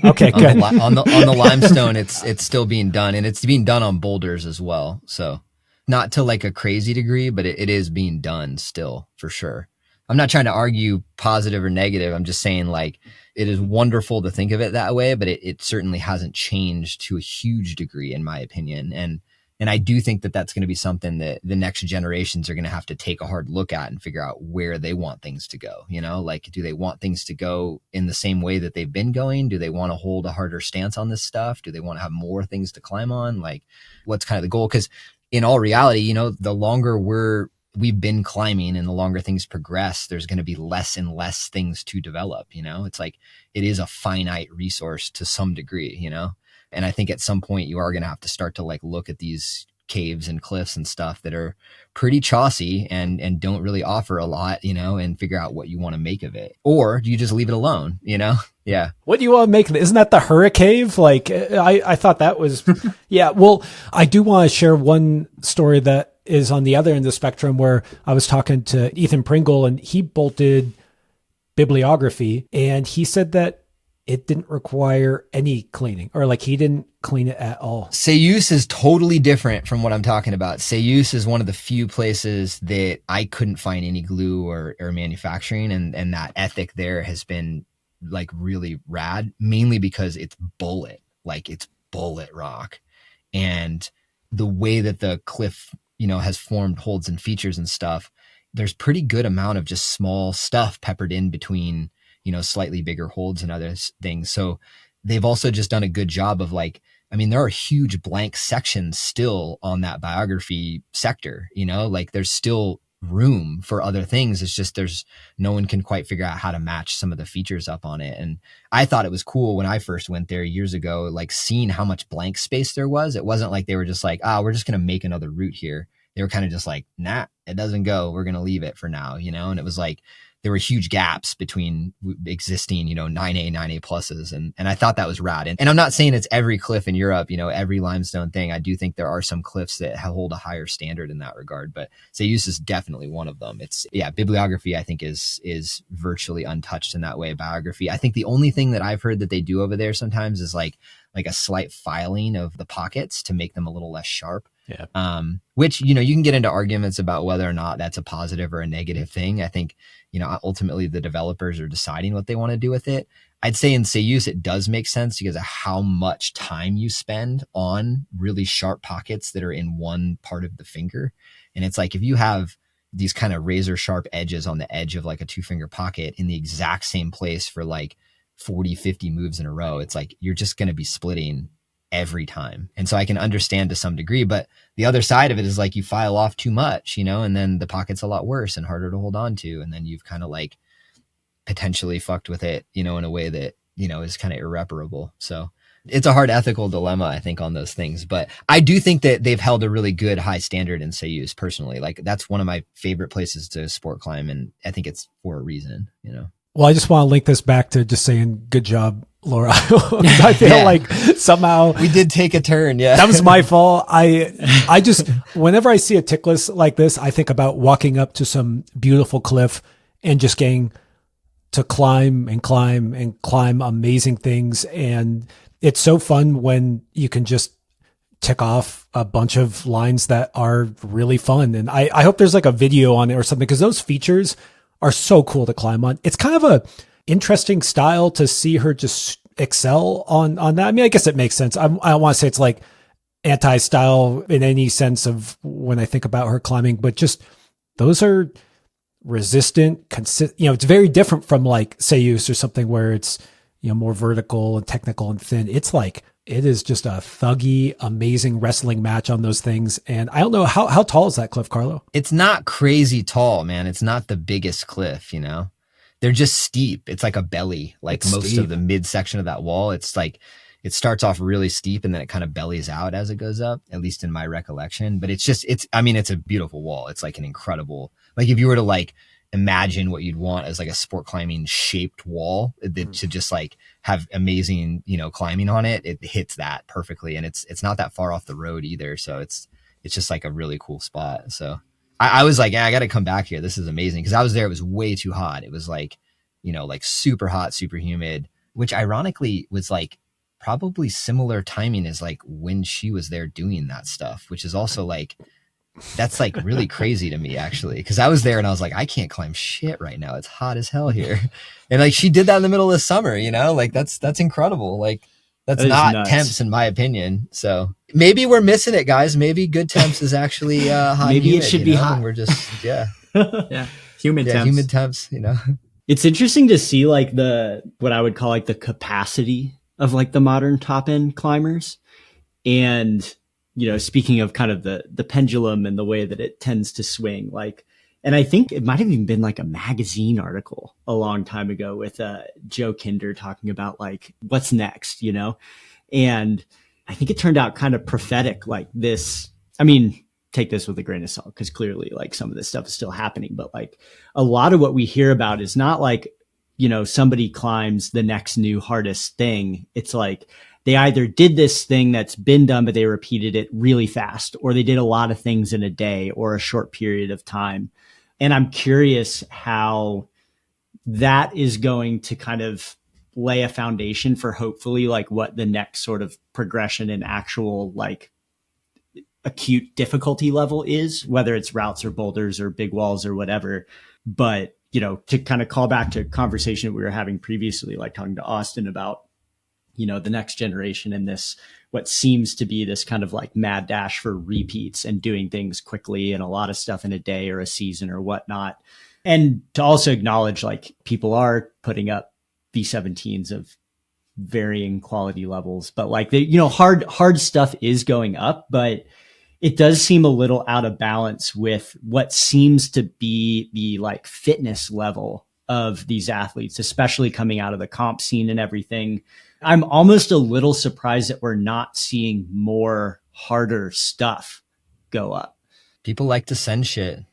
Okay, good. On the limestone, it's still being done, and it's being done on boulders as well. So not to like a crazy degree, but it is being done still for sure. I'm not trying to argue positive or negative. I'm just saying like it is wonderful to think of it that way, but it certainly hasn't changed to a huge degree, in my opinion. And I do think that that's going to be something that the next generations are going to have to take a hard look at and figure out where they want things to go. Like, do they want things to go in the same way that they've been going? Do they want to hold a harder stance on this stuff? Do they want to have more things to climb on? Like, what's kind of the goal? Because in all reality, the longer we've been climbing and the longer things progress, there's going to be less and less things to develop. It's like, it is a finite resource to some degree, And I think at some point you are going to have to start to like look at these caves and cliffs and stuff that are pretty chossy and don't really offer a lot, and figure out what you want to make of it. Or do you just leave it alone, Yeah. What do you want to make of it? Isn't that the hurricane? Like, I thought that was, yeah. Well, I do want to share one story that is on the other end of the spectrum, where I was talking to Ethan Pringle, and he bolted bibliography, and he said that it didn't require any cleaning, or like he didn't clean it at all. Seiyus is totally different from what I'm talking about. Seiyus is one of the few places that I couldn't find any glue or manufacturing. And that ethic there has been like really rad, mainly because it's bullet rock. And the way that the cliff, has formed holds and features and stuff, there's pretty good amount of just small stuff peppered in between, slightly bigger holds and other things. So they've also just done a good job of like, there are huge blank sections still on that biography sector, like there's still room for other things. It's just no one can quite figure out how to match some of the features up on it. And I thought it was cool when I first went there years ago, like seeing how much blank space there was. It wasn't like they were just like, we're just going to make another route here. They were kind of just like, nah, it doesn't go. We're going to leave it for now, And it was like, there were huge gaps between existing, 9A, 9A pluses. And I thought that was rad. And I'm not saying it's every cliff in Europe, every limestone thing. I do think there are some cliffs that hold a higher standard in that regard, but Sayus is definitely one of them. Bibliography, I think is virtually untouched in that way. Biography. I think the only thing that I've heard that they do over there sometimes is like a slight filing of the pockets to make them a little less sharp. Yeah. Which, you can get into arguments about whether or not that's a positive or a negative thing. I think, ultimately the developers are deciding what they want to do with it. I'd say in Sayus, it does make sense because of how much time you spend on really sharp pockets that are in one part of the finger. And it's like, if you have these kind of razor sharp edges on the edge of like a 2-finger pocket in the exact same place for like 40, 50 moves in a row, it's like, you're just going to be splitting every time. And so I can understand to some degree, but the other side of it is like you file off too much, and then the pocket's a lot worse and harder to hold on to. And then you've kind of like potentially fucked with it, in a way that, is kind of irreparable. So it's a hard ethical dilemma, I think, on those things. But I do think that they've held a really good high standard in Sayus personally. Like that's one of my favorite places to sport climb. And I think it's for a reason, Well, I just want to link this back to just saying good job, Laura. I feel like somehow we did take a turn. Yeah. That was my fault. I just, whenever I see a tick list like this, I think about walking up to some beautiful cliff and just getting to climb and climb and climb amazing things. And it's so fun when you can just tick off a bunch of lines that are really fun. And I hope there's like a video on it or something, because those features are so cool to climb on. It's kind of a interesting style to see her just excel on that. I mean, I guess it makes sense. I don't want to say it's like anti-style in any sense of when I think about her climbing, but just those are resistant, it's very different from like Sayus or something where it's, more vertical and technical and thin. It's like, it is just a thuggy, amazing wrestling match on those things. And I don't know, how tall is that cliff, Carlo? It's not crazy tall, man. It's not the biggest cliff, They're just steep. It's like a belly, like it's most steep. Of the midsection of that wall. It's like, it starts off really steep and then it kind of bellies out as it goes up, at least in my recollection. But it's a beautiful wall. It's like an incredible, like if you were to like imagine what you'd want as like a sport climbing shaped wall that to just like have amazing, climbing on it, it hits that perfectly. And it's not that far off the road either. So it's just like a really cool spot. So I was like, I got to come back here. This is amazing. Cause I was there. It was way too hot. It was like, like super hot, super humid, which ironically was like probably similar timing as like when she was there doing that stuff, which is also like, that's like really crazy to me actually. Cause I was there and I was like, I can't climb shit right now. It's hot as hell here. And like, she did that in the middle of the summer, like that's incredible. Like that's not Temps in my opinion. So maybe we're missing it, guys. Maybe good Temps is actually hot. Maybe humid, it should be hot. And we're just, yeah. Humid Temps. It's interesting to see like what I would call like the capacity of like the modern top end climbers. And, speaking of kind of the pendulum and the way that it tends to swing, like, and I think it might have even been like a magazine article a long time ago with Joe Kinder talking about like what's next, and I think it turned out kind of prophetic, like this. I mean, take this with a grain of salt because clearly like some of this stuff is still happening, but like a lot of what we hear about is not like, somebody climbs the next new hardest thing. It's like they either did this thing that's been done, but they repeated it really fast, or they did a lot of things in a day or a short period of time. And I'm curious how that is going to kind of lay a foundation for hopefully like what the next sort of progression in actual like acute difficulty level is, whether it's routes or boulders or big walls or whatever. But, to kind of call back to a conversation that we were having previously, like talking to Austin about, the next generation and this, what seems to be this kind of like mad dash for repeats and doing things quickly and a lot of stuff in a day or a season or whatnot. And to also acknowledge like people are putting up V17s of varying quality levels, but like the, hard stuff is going up, but it does seem a little out of balance with what seems to be the like fitness level of these athletes, especially coming out of the comp scene and everything. I'm almost a little surprised that we're not seeing more harder stuff go up. People like to send shit.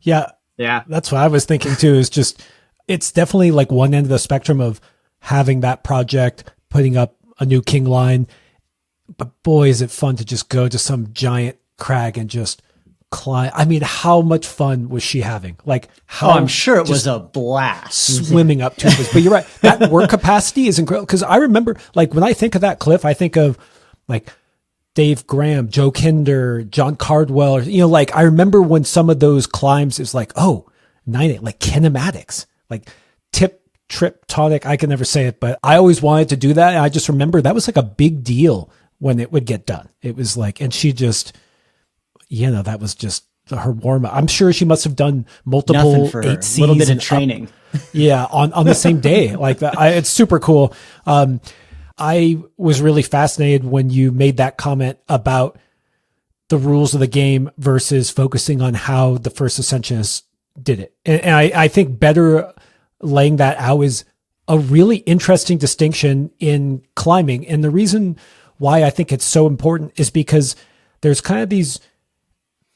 Yeah. Yeah. That's what I was thinking too, is just, it's definitely like one end of the spectrum of having that project, putting up a new king line. But boy, is it fun to just go to some giant crag and just climb. I mean, how much fun was she having? Like, how I'm sure it was a blast swimming up to this. But you're right. That work capacity is incredible. Because I remember, like, when I think of that cliff, I think of like Dave Graham, Joe Kinder, John Cardwell, or, you know, like I remember when some of those climbs, it's like, oh, 9-8, like kinematics, like trip, tonic. I can never say it, but I always wanted to do that. And I just remember that was like a big deal when it would get done. It was like, and she just, you know, that was just her warm up. I'm sure she must have done multiple 8 Cs, a little bit of training. Yeah. On the same day like that. It's super cool. I was really fascinated when you made that comment about the rules of the game versus focusing on how the first Ascensionists did it. And I think better laying that out is a really interesting distinction in climbing. And the reason why I think it's so important is because there's kind of these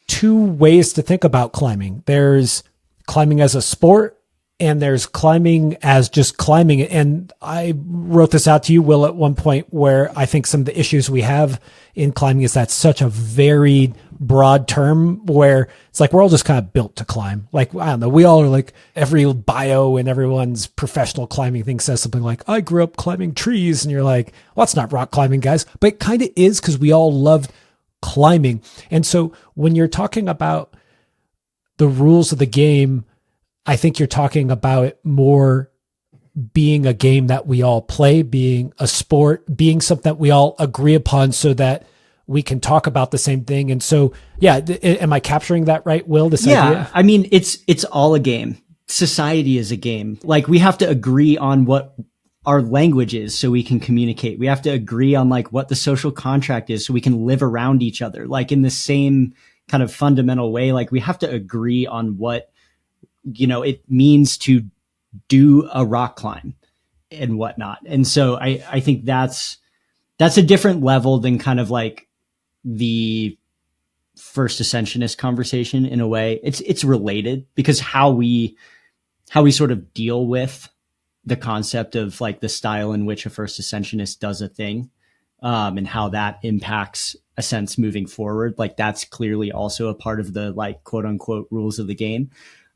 two ways to think about climbing. There's climbing as a sport, and there's climbing as just climbing. And I wrote this out to you, Will, at one point, where I think some of the issues we have in climbing is that's such a varied, broad term where it's like we're all just kind of built to climb. Like, I don't know, we all are like, every bio and everyone's professional climbing thing says something like, I grew up climbing trees. And you're like, well, that's not rock climbing, guys. But it kind of is, because we all loved climbing. And so when you're talking about the rules of the game, I think you're talking about it more being a game that we all play, being a sport, being something that we all agree upon so that we can talk about the same thing. And so, yeah, am I capturing that right, Will? This idea? I mean, it's all a game. Society is a game. Like, we have to agree on what our language is so we can communicate. We have to agree on like what the social contract is so we can live around each other. Like, in the same kind of fundamental way, like we have to agree on what, you know, it means to do a rock climb and whatnot. And so I think that's a different level than kind of like the first Ascensionist conversation in a way. It's related, because how we sort of deal with the concept of like the style in which a first Ascensionist does a thing, and how that impacts a sense moving forward. Like, that's clearly also a part of the like quote unquote rules of the game.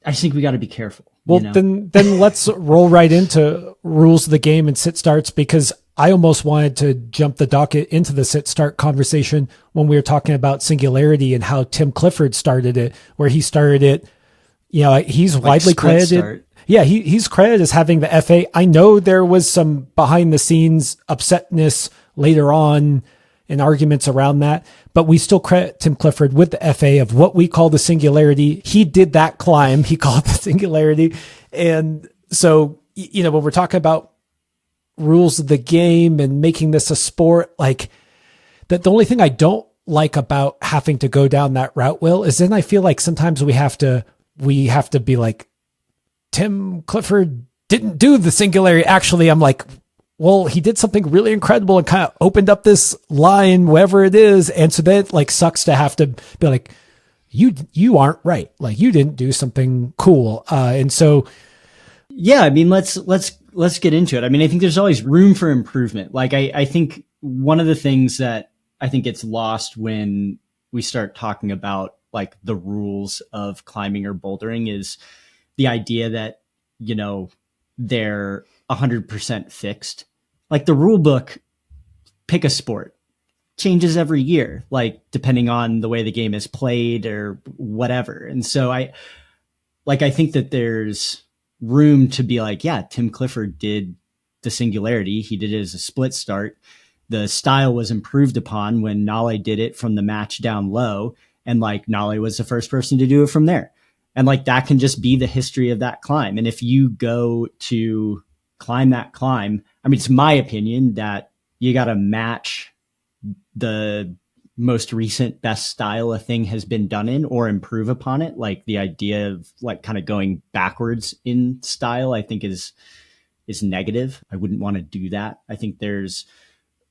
I just think we got to be careful. Well, you know? then let's roll right into rules of the game and sit starts, because I almost wanted to jump the docket into the sit start conversation when we were talking about Singularity and how Tim Clifford started it, where he started it. You know, he's like widely credited. Start. Yeah, he's credited as having the FA. I know there was some behind the scenes upsetness later on and arguments around that, but we still credit Tim Clifford with the FA of what we call the Singularity. He did that climb. He called it the Singularity. And so, you know, when we're talking about rules of the game and making this a sport, like that, the only thing I don't like about having to go down that route, Will, is then I feel like sometimes we have to be like, Tim Clifford didn't do the Singularity. Actually, I'm like, well, he did something really incredible and kind of opened up this line, whatever it is. And so that like sucks to have to be like, you aren't right. Like, you didn't do something cool. And so, yeah, I mean, let's get into it. I mean, I think there's always room for improvement. Like, I think one of the things that I think gets lost when we start talking about like the rules of climbing or bouldering is the idea that, you know, they're 100% fixed. Like, the rule book, pick a sport, changes every year, like depending on the way the game is played or whatever. And so I think that there's room to be like, yeah, Tim Clifford did the Singularity. He did it as a split start. The style was improved upon when Nale did it from the match down low. And like, Nale was the first person to do it from there. And like, that can just be the history of that climb. And if you go to climb that climb, I mean, it's my opinion that you got to match the most recent best style a thing has been done in or improve upon it. Like the idea of like kind of going backwards in style, I think is negative. I wouldn't want to do that. I think there's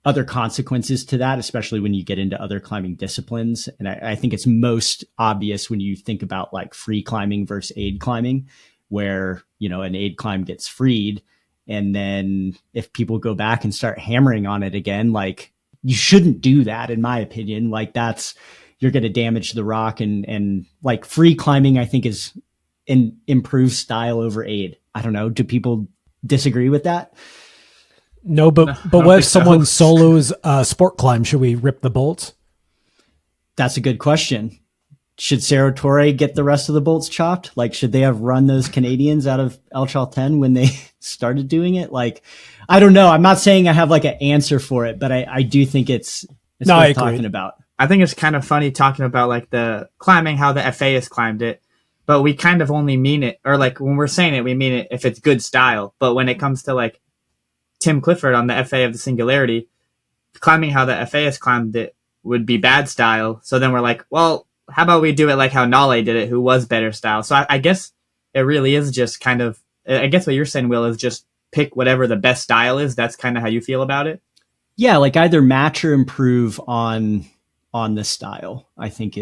other consequences to that, especially when you get into other climbing disciplines. And I think it's most obvious when you think about like free climbing versus aid climbing, where, you know, an aid climb gets freed. And then if people go back and start hammering on it again, like you shouldn't do that, in my opinion. Like you're going to damage the rock, and like free climbing, I think is an improved style over aid. I don't know. Do people disagree with that? No, but what if someone solos sport climb? Should we rip the bolts? That's a good question. Should Cerro Torre get the rest of the bolts chopped? Like, should they have run those Canadians out of El Chalten when they started doing it? Like, I don't know. I'm not saying I have like an answer for it, but I do think it's worth talking about. I think it's kind of funny talking about like the climbing, how the FA has climbed it, but we kind of only mean it, or like when we're saying it, we mean it if it's good style. But when it comes to like Tim Clifford on the FA of the Singularity, climbing how the FA has climbed it would be bad style. So then we're like, well, how about we do it like how Nale did it, who was better style? So I guess it really is just kind of, I guess what you're saying, Will, is just pick whatever the best style is. That's kind of how you feel about it. Yeah, like either match or improve on the style, I think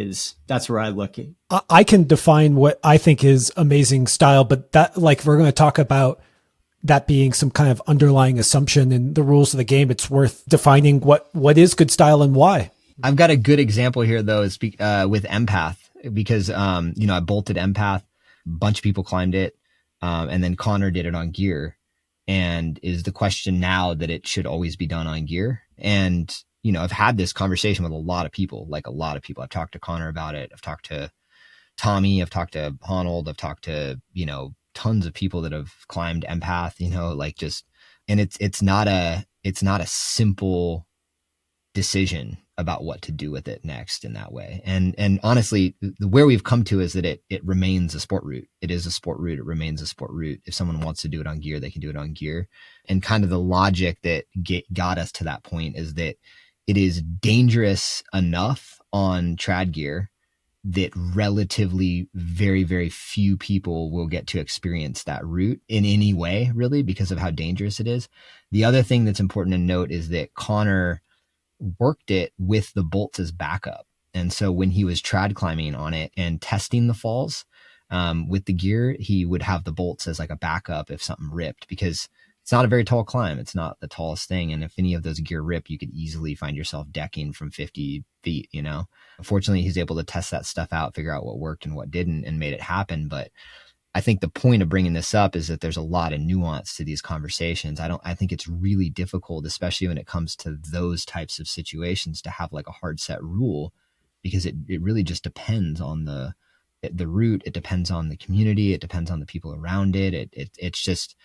that's where I look at. I can define what I think is amazing style, but that, like, we're going to talk about that being some kind of underlying assumption in the rules of the game. It's worth defining what is good style and why. I've got a good example here though, is with Empath, because, I bolted Empath, a bunch of people climbed it. And then Connor did it on gear, and is the question now that it should always be done on gear. And, I've had this conversation with a lot of people. I've talked to Connor about it. I've talked to Tommy. I've talked to Honnold. I've talked to, tons of people that have climbed Empath, and it's not a simple decision about what to do with it next in that way. And honestly, where we've come to is that it remains a sport route. It is a sport route. It remains a sport route. If someone wants to do it on gear, they can do it on gear. And kind of the logic that got us to that point is that it is dangerous enough on trad gear that relatively very, very few people will get to experience that route in any way, really, because of how dangerous it is. The other thing that's important to note is that Connor worked it with the bolts as backup. And so when he was trad climbing on it and testing the falls with the gear, he would have the bolts as like a backup if something ripped, because it's not a very tall climb. It's not the tallest thing. And if any of those gear rip, you could easily find yourself decking from 50 feet, Fortunately, he's able to test that stuff out, figure out what worked and what didn't, and made it happen. But I think the point of bringing this up is that there's a lot of nuance to these conversations. I think it's really difficult, especially when it comes to those types of situations, to have like a hard set rule, because it really just depends on the route. It depends on the community. It depends on the people around it. It's just,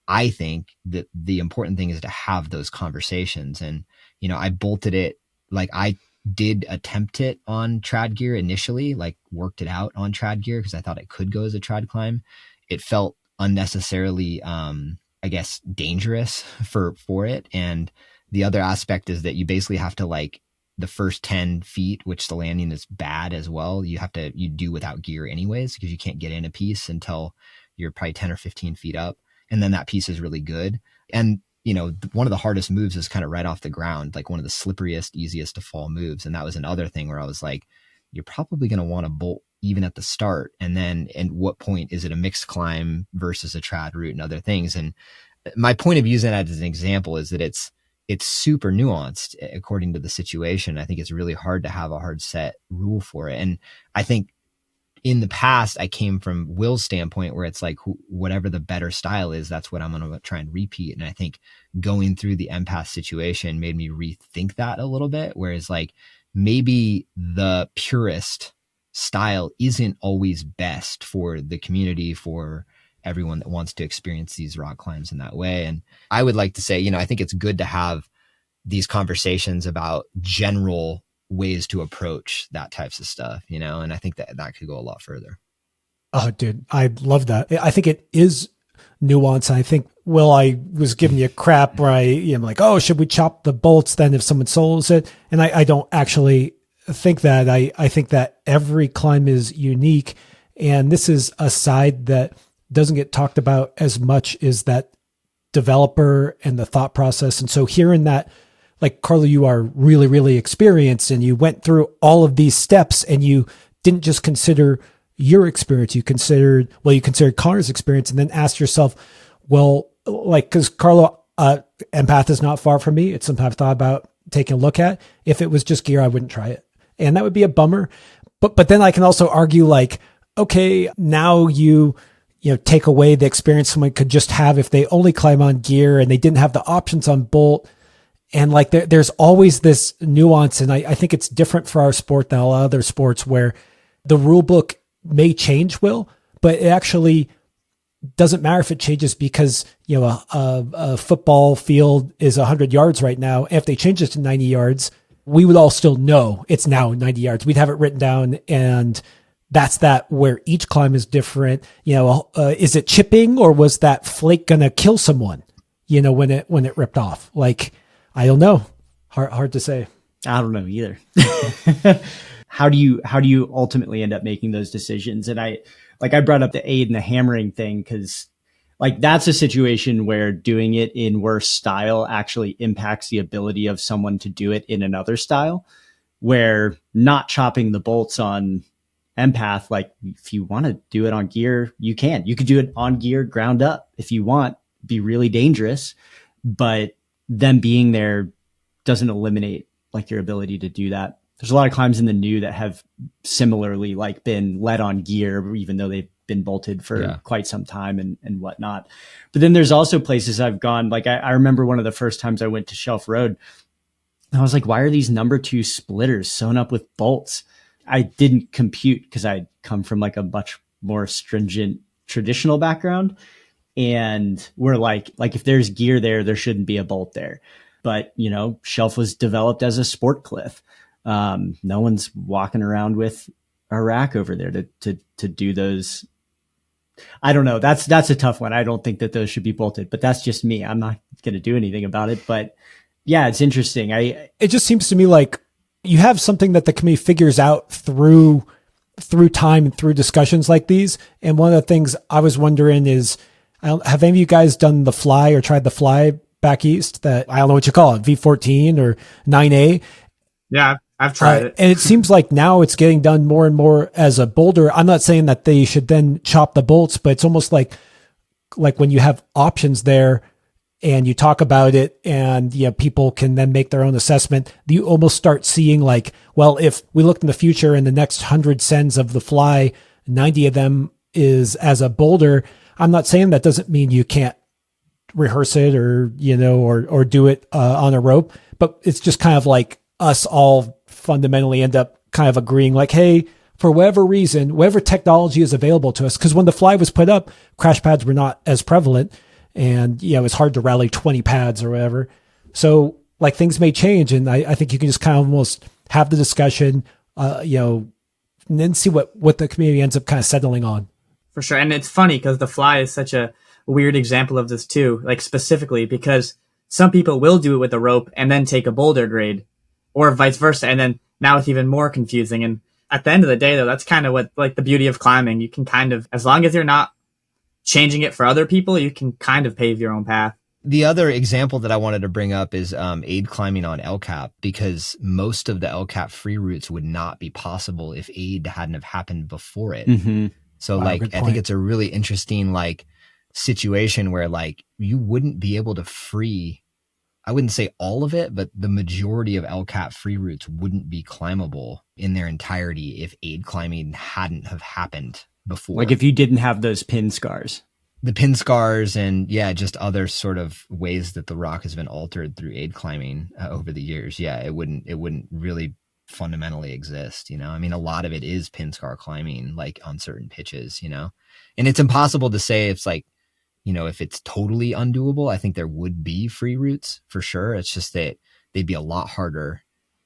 I think that the important thing is to have those conversations. And, I bolted it, like I did attempt it on trad gear initially, like worked it out on trad gear because I thought it could go as a trad climb. It felt unnecessarily, dangerous for it. And the other aspect is that you basically have to, like, the first 10 feet, which the landing is bad as well, you do without gear anyways, because you can't get in a piece until you're probably 10 or 15 feet up. And then that piece is really good. And, one of the hardest moves is kind of right off the ground, like one of the slipperiest, easiest to fall moves. And that was another thing where I was like, you're probably going to want to bolt even at the start. And then at what point is it a mixed climb versus a trad route and other things? And my point of using that as an example is that it's super nuanced according to the situation. I think it's really hard to have a hard set rule for it. And I think in the past, I came from Will's standpoint where it's like, whatever the better style is, that's what I'm going to try and repeat. And I think going through the empath situation made me rethink that a little bit. Whereas, like, maybe the purest style isn't always best for the community, for everyone that wants to experience these rock climbs in that way. And I would like to say, I think it's good to have these conversations about general ways to approach that types of stuff, and I think that could go a lot further. Oh, dude, I love that. I think it is nuance. I think, Will, I was giving you crap where I'm like, oh, should we chop the bolts then if someone solos it? And I don't actually think that. I think that every climb is unique. And this is a side that doesn't get talked about as much, is that developer and the thought process. And so hearing that, like, Carlo, you are really, really experienced and you went through all of these steps and you didn't just consider your experience. You considered Connor's experience, and then asked yourself, well, like, cause Carlo, empath is not far from me. It's something I've thought about taking a look at. If it was just gear, I wouldn't try it. And that would be a bummer. But then I can also argue, like, okay, now you take away the experience someone could just have if they only climb on gear and they didn't have the options on bolt. And like, there's always this nuance. And I think it's different for our sport than a lot of other sports, where the rule book may change, but it actually doesn't matter if it changes, because, a football field is 100 yards right now. If they change it to 90 yards, we would all still know it's now 90 yards. We'd have it written down, and that's that, where each climb is different. Is it chipping, or was that flake going to kill someone, when it ripped off? Like, I don't know. Hard to say. I don't know either. How do you ultimately end up making those decisions? And I brought up the aid and the hammering thing, because like, that's a situation where doing it in worse style actually impacts the ability of someone to do it in another style, where not chopping the bolts on empath, like, if you want to do it on gear, you could do it on gear ground up if you want, be really dangerous, but them being there doesn't eliminate like your ability to do that. There's a lot of climbs in the new that have similarly like been led on gear, even though they've been bolted for quite some time and whatnot. But then there's also places I've gone, like I remember one of the first times I went to Shelf Road, I was like, why are these number 2 splitters sewn up with bolts? I didn't compute, because I'd come from like a much more stringent traditional background. And we're like if there's gear there shouldn't be a bolt there. But, Shelf was developed as a sport cliff. No one's walking around with a rack over there to do those. I don't know. That's a tough one. I don't think that those should be bolted, but that's just me. I'm not going to do anything about it. But yeah, it's interesting. It just seems to me like you have something that the committee figures out through time and through discussions like these. And one of the things I was wondering is, have any of you guys done the fly or tried the fly back east? That, I don't know what you call it, V14 or 9A. Yeah, I've tried it. And it seems like now it's getting done more and more as a boulder. I'm not saying that they should then chop the bolts, but it's almost like when you have options there and you talk about it, and people can then make their own assessment. You almost start seeing like, well, if we look in the future and the next 100 sends of the fly, 90 of them is as a boulder. I'm not saying that doesn't mean you can't rehearse it or do it on a rope, but it's just kind of like us all fundamentally end up kind of agreeing, like, hey, for whatever reason, whatever technology is available to us, because when the fly was put up, crash pads were not as prevalent, and it's hard to rally 20 pads or whatever. So like, things may change, and I think you can just kind of almost have the discussion, and then see what the community ends up kind of settling on. For sure. And it's funny because the fly is such a weird example of this too, like specifically because some people will do it with a rope and then take a boulder grade, or vice versa. And then now it's even more confusing. And at the end of the day, though, that's kind of what, like, the beauty of climbing. You can kind of, as long as you're not changing it for other people, you can kind of pave your own path. The other example that I wanted to bring up is aid climbing on El Cap, because most of the El Cap free routes would not be possible if aid hadn't have happened before it. Mm-hmm. So I think it's a really interesting situation where you wouldn't be able to free, I wouldn't say all of it, but the majority of El Cap free routes wouldn't be climbable in their entirety if aid climbing hadn't have happened before. Like if you didn't have those pin scars. The pin scars and just other sort of ways that the rock has been altered through aid climbing over the years. Yeah, it wouldn't really fundamentally exist. I mean, a lot of it is pin scar climbing, like on certain pitches, and it's impossible to say it's if it's totally undoable. I think there would be free routes for sure. It's just that they'd be a lot harder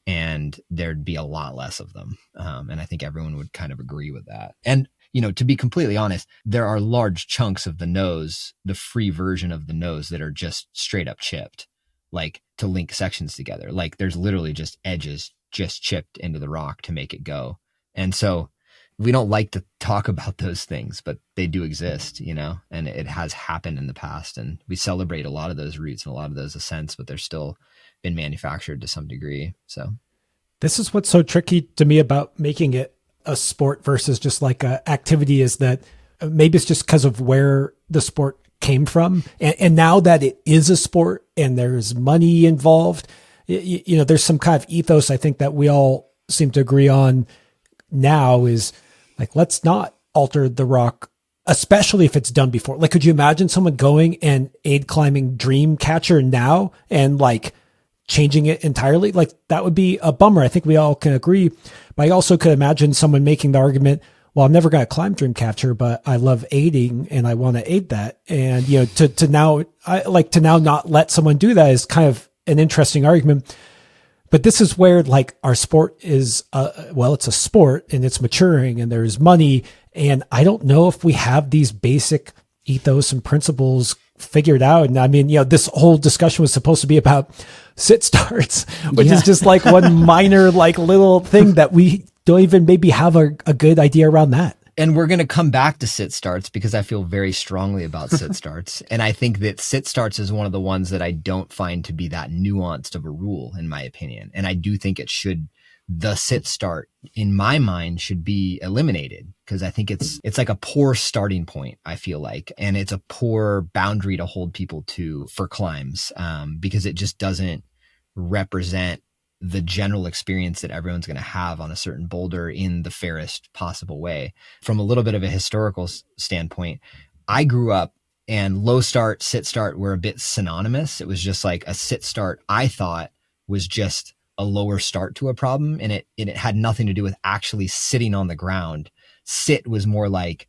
and there'd be a lot less of them. And I think everyone would kind of agree with that. And to be completely honest, there are large chunks of the nose, the free version of the nose, that are just straight up chipped, like to link sections together. Like there's literally just edges just chipped into the rock to make it go. And so we don't like to talk about those things, but they do exist, you know, and it has happened in the past. And we celebrate a lot of those routes and a lot of those ascents, but they're still been manufactured to some degree. So this is what's so tricky to me about making it a sport versus just like a activity, is that maybe it's just because of where the sport came from. And now that it is a sport and there's money involved, you know, there's some kind of ethos, I think, that we all seem to agree on now, is like, let's not alter the rock, especially if it's done before. Like, could you imagine someone going and aid climbing Dreamcatcher now and like changing it entirely? Like, that would be a bummer. I think we all can agree. But I also could imagine someone making the argument, well, I'm never going to climb Dreamcatcher, but I love aiding and I want to aid that. And, you know, to now not let someone do that is kind of an interesting argument. But this is where like our sport is, it's a sport and it's maturing and there's money. And I don't know if we have these basic ethos and principles figured out. And I mean, you know, this whole discussion was supposed to be about sit starts, which is just like one minor, like little thing that we don't even maybe have a good idea around that. And we're going to come back to sit starts because I feel very strongly about sit starts. And I think that sit starts is one of the ones that I don't find to be that nuanced of a rule, in my opinion. And I do think the sit start in my mind should be eliminated, because I think it's like a poor starting point, I feel like. And it's a poor boundary to hold people to for climbs, because it just doesn't represent the general experience that everyone's going to have on a certain boulder in the fairest possible way. From a little bit of a historical standpoint, I grew up and low start, sit start were a bit synonymous. It was just like a sit start, I thought, was just a lower start to a problem. And it had nothing to do with actually sitting on the ground. Sit was more like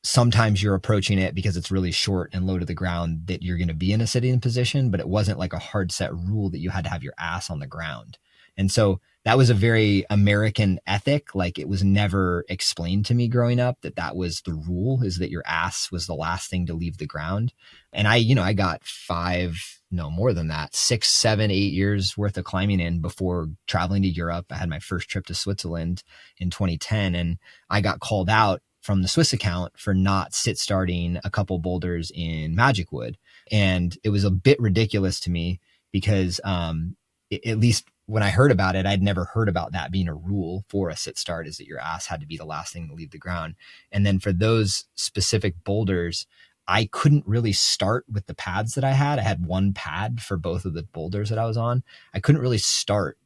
sometimes you're approaching it because it's really short and low to the ground that you're going to be in a sitting position, but it wasn't like a hard set rule that you had to have your ass on the ground. And so that was a very American ethic. Like, it was never explained to me growing up that was the rule, is that your ass was the last thing to leave the ground. And I got 6, 7, 8 years worth of climbing in before traveling to Europe. I had my first trip to Switzerland in 2010, and I got called out from the Swiss account for not sit starting a couple boulders in Magic Wood. And it was a bit ridiculous to me because, at least when I heard about it, I'd never heard about that being a rule for a sit start, is that your ass had to be the last thing to leave the ground. And then for those specific boulders, I couldn't really start with the pads that I had. I had one pad for both of the boulders that I was on. I couldn't really start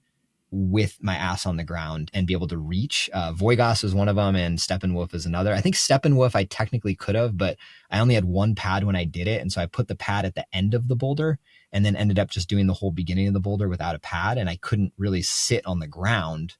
with my ass on the ground and be able to reach. Voigas was one of them, and Steppenwolf is another. I think Steppenwolf I technically could have, but I only had one pad when I did it. And so I put the pad at the end of the boulder and then ended up just doing the whole beginning of the boulder without a pad. And I couldn't really sit on the ground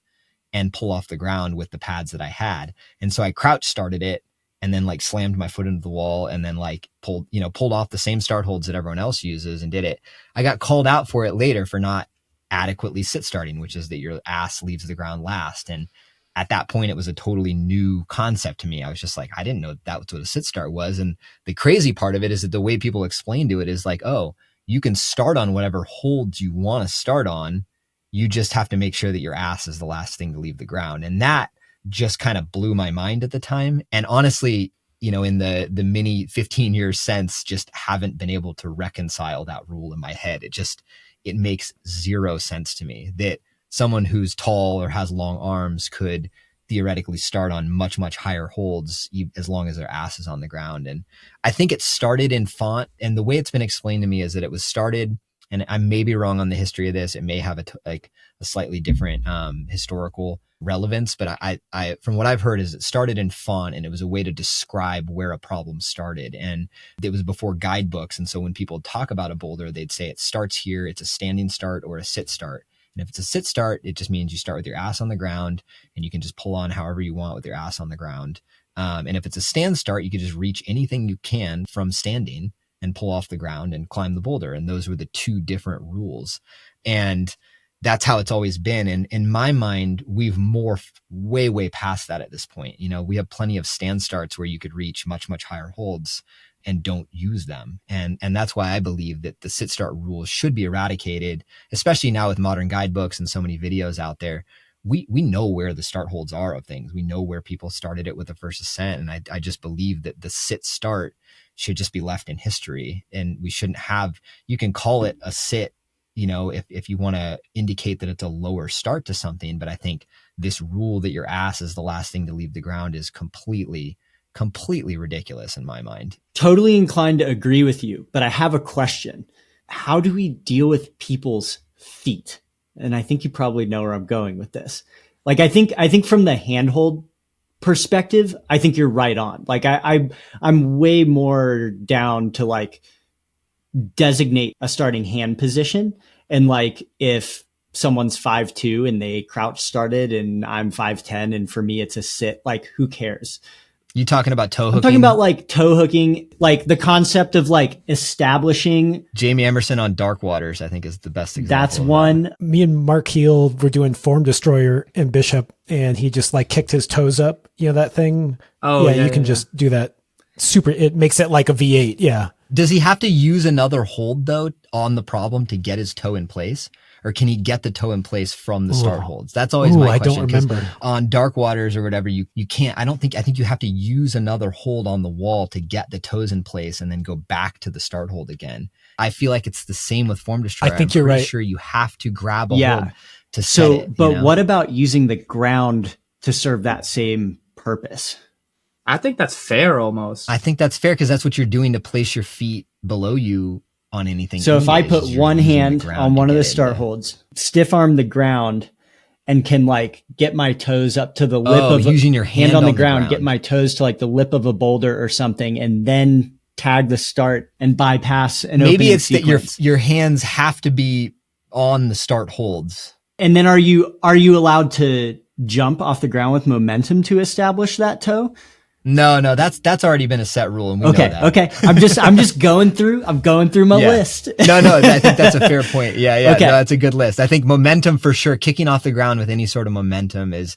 and pull off the ground with the pads that I had. And so I crouch started it and then like slammed my foot into the wall and then like pulled off the same start holds that everyone else uses and did it. I got called out for it later for not adequately sit starting, which is that your ass leaves the ground last. And at that point, it was a totally new concept to me. I was just like, I didn't know that was what a sit start was. And the crazy part of it is that the way people explain to it is like, oh, you can start on whatever holds you want to start on. You just have to make sure that your ass is the last thing to leave the ground. And that just kind of blew my mind at the time. And honestly, in the many 15 years since, just haven't been able to reconcile that rule in my head. It makes zero sense to me that someone who's tall or has long arms could theoretically start on much, much higher holds as long as their ass is on the ground. And I think it started in font. And the way it's been explained to me is that it was started, and I may be wrong on the history of this. It may have a slightly different historical relevance, but I from what I've heard is it started in font, and it was a way to describe where a problem started. And it was before guidebooks. And so when people talk about a boulder, they'd say it starts here. It's a standing start or a sit start. And if it's a sit start, it just means you start with your ass on the ground and you can just pull on however you want with your ass on the ground. And if it's a stand start, you can just reach anything you can from standing and pull off the ground and climb the boulder. And those were the two different rules. And that's how it's always been. And in my mind, we've morphed way, way past that at this point. We have plenty of stand starts where you could reach much, much higher holds. and don't use them. And that's why I believe that the sit start rule should be eradicated, especially now with modern guidebooks and so many videos out there. We know where the start holds are of things. We know where people started it with the first ascent. And I just believe that the sit start should just be left in history. And we shouldn't have, you can call it a sit, you know, if you want to indicate that it's a lower start to something. But I think this rule that your ass is the last thing to leave the ground is completely ridiculous in my mind. Totally inclined to agree with you, but I have a question. How do we deal with people's feet? And I think you probably know where I'm going with this. Like, I think from the handhold perspective, I think you're right on. Like, I'm way more down to like designate a starting hand position. And like, if someone's 5'2" and they crouch started and I'm 5'10", and for me it's a sit, like, who cares? You talking about toe hooking? I'm talking about like toe hooking, like the concept of like establishing. Jamie Emerson on Dark Waters, I think, is the best example. That's one. Me and Mark Heel were doing Form Destroyer in Bishop, and he just like kicked his toes up. You know that thing? Oh, yeah, you can just do that. Super. It makes it like a V8. Yeah. Does he have to use another hold though on the problem to get his toe in place? Or can he get the toe in place from the start holds? That's always my question. I don't remember. On Dark Waters or whatever, you can't, I think you have to use another hold on the wall to get the toes in place and then go back to the start hold again. I feel like it's the same with Form Destroyer. I think you're right. Sure, you have to grab a hold to set So, it. but what about using the ground to serve that same purpose? I think that's fair almost. I think that's fair because that's what you're doing to place your feet below you on anything. So if I anyways, put you're one using the hand ground on one to of the get start it. holds, stiff arm the ground, and can like get my toes up to the lip of using your hand on the on the ground, ground. get my toes to like the lip of a boulder or something, and then tag the start and bypass an Maybe opening it's that sequence. your hands have to be on the start holds. And then are you allowed to jump off the ground with momentum to establish that toe? No, that's already been a set rule, and we know that. Okay. I'm just going through my list. No, I think that's a fair point. Yeah. Okay. No, that's a good list. I think momentum for sure. Kicking off the ground with any sort of momentum is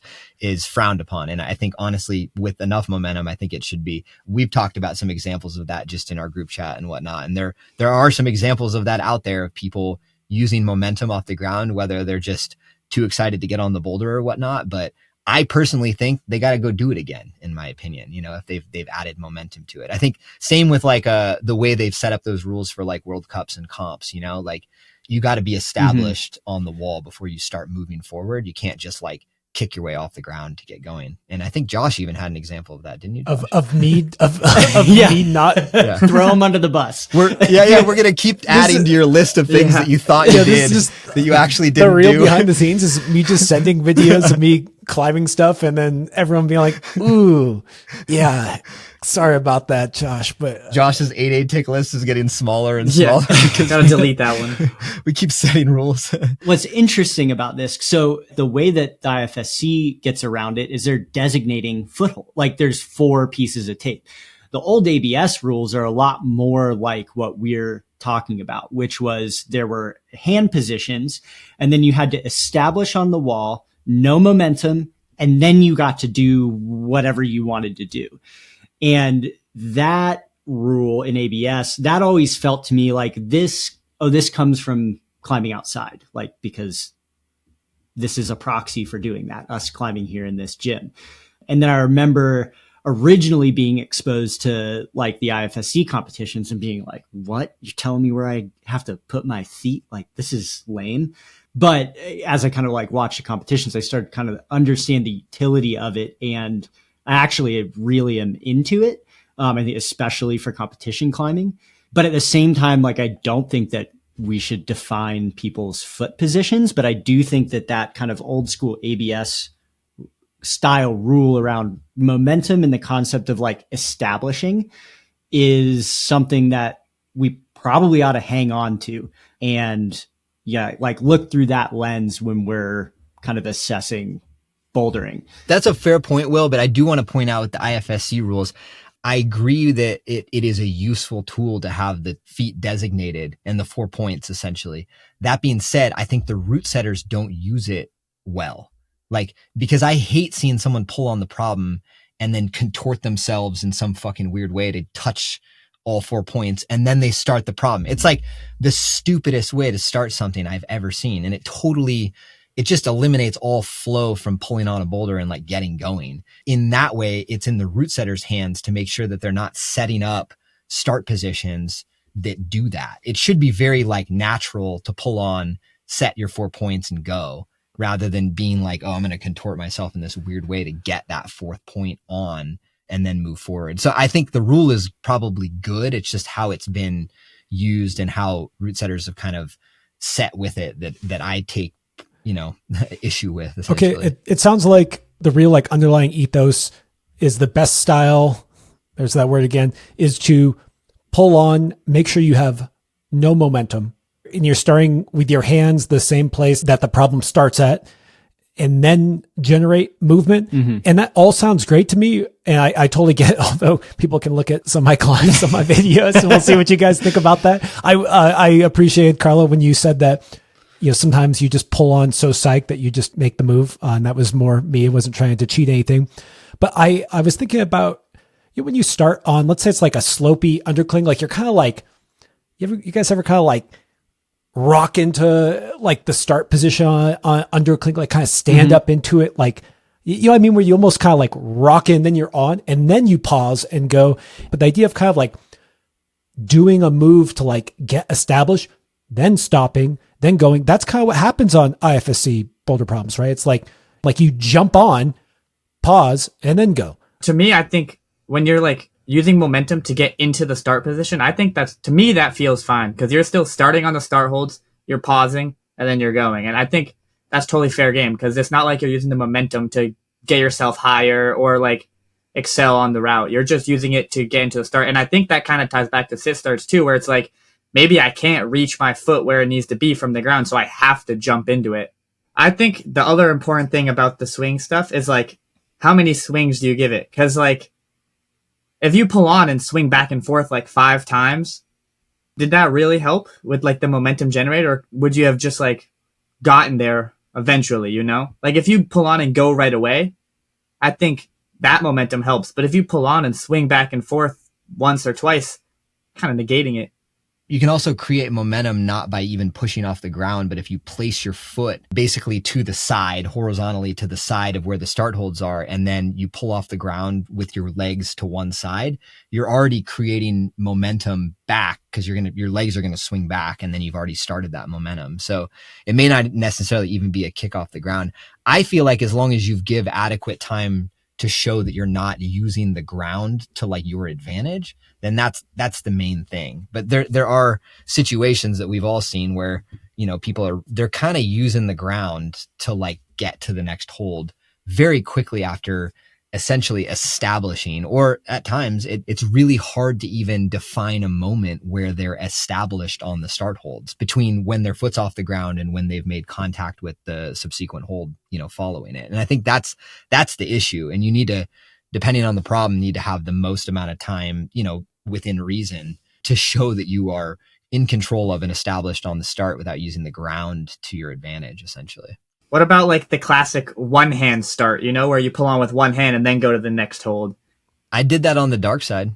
frowned upon. And I think honestly, with enough momentum, I think it should be. We've talked about some examples of that just in our group chat and whatnot. And there are some examples of that out there of people using momentum off the ground, whether they're just too excited to get on the boulder or whatnot. But I personally think they got to go do it again, in my opinion, you know, if they've added momentum to it. I think same with like the way they've set up those rules for like World Cups and comps, you know, like you got to be established on the wall before you start moving forward. You can't just like kick your way off the ground to get going. And I think Josh even had an example of that, didn't you, Josh? Of me not Throw them under the bus. We're going to keep adding to your list of things that you thought you did that you actually didn't the real do. behind the scenes is me just sending videos of me climbing stuff, and then everyone being like, ooh, yeah, sorry about that, Josh. But Josh's 8-8 tick list is getting smaller and smaller. Gotta delete that one. We keep setting rules. What's interesting about this, so the way that the IFSC gets around it is they're designating foothold. Like there's 4 pieces of tape. The old ABS rules are a lot more like what we're talking about, which was there were hand positions, and then you had to establish on the wall, no momentum, and then you got to do whatever you wanted to do. And that rule in ABS, that always felt to me like this comes from climbing outside, like, because this is a proxy for doing that, us climbing here in this gym. And then I remember originally being exposed to like the IFSC competitions and being like, what? You're telling me where I have to put my feet? Like, this is lame. But as I kind of like watched the competitions, I started kind of understand the utility of it. And I actually really am into it. I think especially for competition climbing. But at the same time, like, I don't think that we should define people's foot positions, but I do think that that kind of old school ABS style rule around momentum and the concept of like establishing is something that we probably ought to hang on to. And yeah, like look through that lens when we're kind of assessing bouldering. That's a fair point, Will, but I do want to point out with the IFSC rules, I agree that it is a useful tool to have the feet designated and the 4 points essentially. That being said, I think the route setters don't use it well. Like, because I hate seeing someone pull on the problem and then contort themselves in some fucking weird way to touch all 4 points, and then they start the problem. It's like the stupidest way to start something I've ever seen. And it just eliminates all flow from pulling on a boulder and like getting going. In that way, it's in the route setter's hands to make sure that they're not setting up start positions that do that. It should be very like natural to pull on, set your 4 points and go, rather than being like, oh, I'm going to contort myself in this weird way to get that 4th point on and then move forward. So I think the rule is probably good. It's just how it's been used and how route setters have kind of set with it that I take, issue with. Okay. It sounds like the real like underlying ethos is the best style. There's that word again, is to pull on, make sure you have no momentum, and you're starting with your hands the same place that the problem starts at, and then generate movement. Mm-hmm. And that all sounds great to me. And I totally get it, although people can look at some of my clients on my videos and we'll see what you guys think about that. I appreciate, Carlo, when you said that, sometimes you just pull on so psyched that you just make the move. And that was more me. I wasn't trying to cheat anything. But I was thinking about when you start on, let's say it's like a slopey undercling, like you're kind of like, you guys ever kind of like rock into like the start position on undercling, like kind of stand up into it, like, what I mean, where you almost kind of like rock in, then you're on, and then you pause and go. But the idea of kind of like doing a move to like get established, then stopping, then going, that's kind of what happens on IFSC boulder problems, right? It's like you jump on, pause, and then go. To me, I think when you're like using momentum to get into the start position, I think to me, that feels fine because you're still starting on the start holds, you're pausing, and then you're going. And I think that's totally fair game because it's not like you're using the momentum to get yourself higher or like excel on the route. You're just using it to get into the start. And I think that kind of ties back to sit starts too, where it's like, maybe I can't reach my foot where it needs to be from the ground, so I have to jump into it. I think the other important thing about the swing stuff is like, how many swings do you give it? Because like, if you pull on and swing back and forth like 5 times, did that really help with like the momentum generator? Or would you have just like gotten there eventually, Like if you pull on and go right away, I think that momentum helps. But if you pull on and swing back and forth once or twice, kind of negating it. You can also create momentum not by even pushing off the ground, but if you place your foot basically to the side, horizontally to the side of where the start holds are, and then you pull off the ground with your legs to one side, you're already creating momentum back because your legs are going to swing back, and then you've already started that momentum. So it may not necessarily even be a kick off the ground. I feel like as long as you give adequate time to show that you're not using the ground to like your advantage, then that's the main thing. But there are situations that we've all seen where, they're kind of using the ground to like get to the next hold very quickly after essentially establishing, or at times it's really hard to even define a moment where they're established on the start holds between when their foot's off the ground and when they've made contact with the subsequent hold, following it. And I think that's the issue. And you need to, depending on the problem, need to have the most amount of time, within reason to show that you are in control of and established on the start without using the ground to your advantage, essentially. What about like the classic one hand start, where you pull on with one hand and then go to the next hold? I did that on the dark side.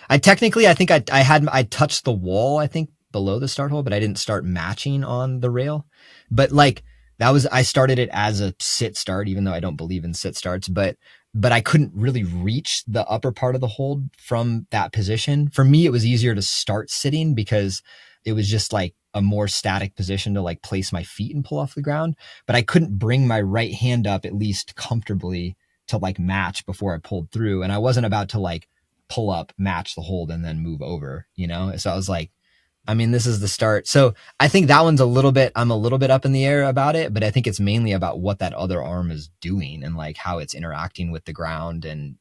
I think I touched the wall, I think below the start hold, but I didn't start matching on the rail. But like I started it as a sit start, even though I don't believe in sit starts, but I couldn't really reach the upper part of the hold from that position. For me, it was easier to start sitting because it was just like a more static position to like place my feet and pull off the ground. But I couldn't bring my right hand up at least comfortably to like match before I pulled through. And I wasn't about to like pull up, match the hold, and then move over, So I was like, this is the start. So I think that one's I'm a little bit up in the air about it, but I think it's mainly about what that other arm is doing and like how it's interacting with the ground and,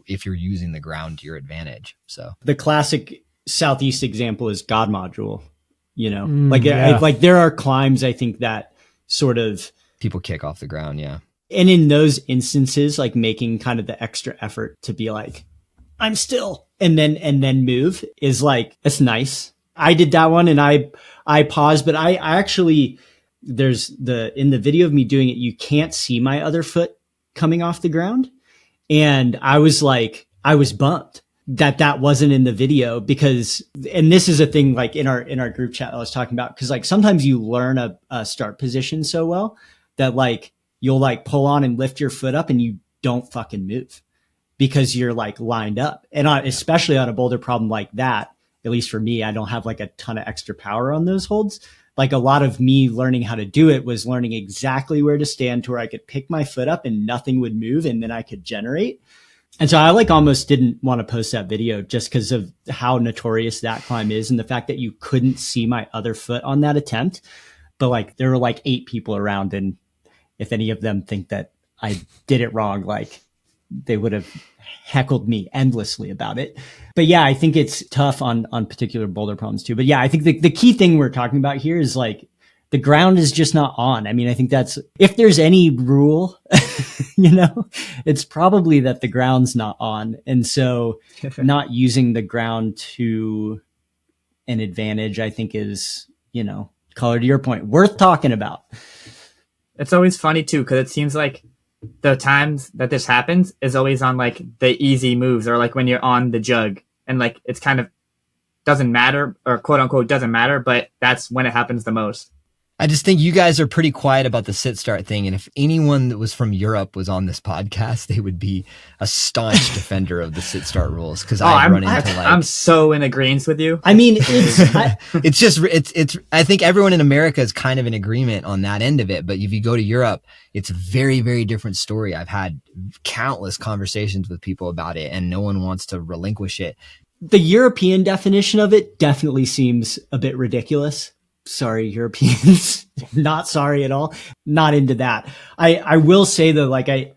if you're using the ground to your advantage. So the classic Southeast example is God module, yeah. like there are climbs, I think, that sort of people kick off the ground. Yeah. And in those instances, like making kind of the extra effort to be like, I'm still, and then move is like, it's nice. I did that one and I paused, but I actually, in the video of me doing it, you can't see my other foot coming off the ground. And I was bummed that wasn't in the video because, and this is a thing like in our group chat I was talking about, because like sometimes you learn a start position so well that like you'll like pull on and lift your foot up and you don't fucking move because you're like lined up. And especially on a boulder problem like that, at least for me, I don't have like a ton of extra power on those holds. Like a lot of me learning how to do it was learning exactly where to stand to where I could pick my foot up and nothing would move and then I could generate. And so I like almost didn't want to post that video just because of how notorious that climb is and the fact that you couldn't see my other foot on that attempt. But like there were like 8 people around, and if any of them think that I did it wrong, like they would have heckled me endlessly about it. But yeah, I think it's tough on particular boulder problems too. But yeah, I think the key thing we're talking about here is like the ground is just not on. I mean, I think that's, if there's any rule, it's probably that the ground's not on. And so not using the ground to an advantage, I think is, Color, to your point, worth talking about. It's always funny too, because it seems like the times that this happens is always on like the easy moves or like when you're on the jug and like it's kind of doesn't matter or quote unquote doesn't matter, but that's when it happens the most. I just think you guys are pretty quiet about the sit start thing. And if anyone that was from Europe was on this podcast, they would be a staunch defender of the sit start rules. Cause I'm so in agreement with you. I mean, I think everyone in America is kind of in agreement on that end of it. But if you go to Europe, it's a very, very different story. I've had countless conversations with people about it and no one wants to relinquish it. The European definition of it definitely seems a bit ridiculous. Sorry, Europeans. Not sorry at all. Not into that. I will say though, like I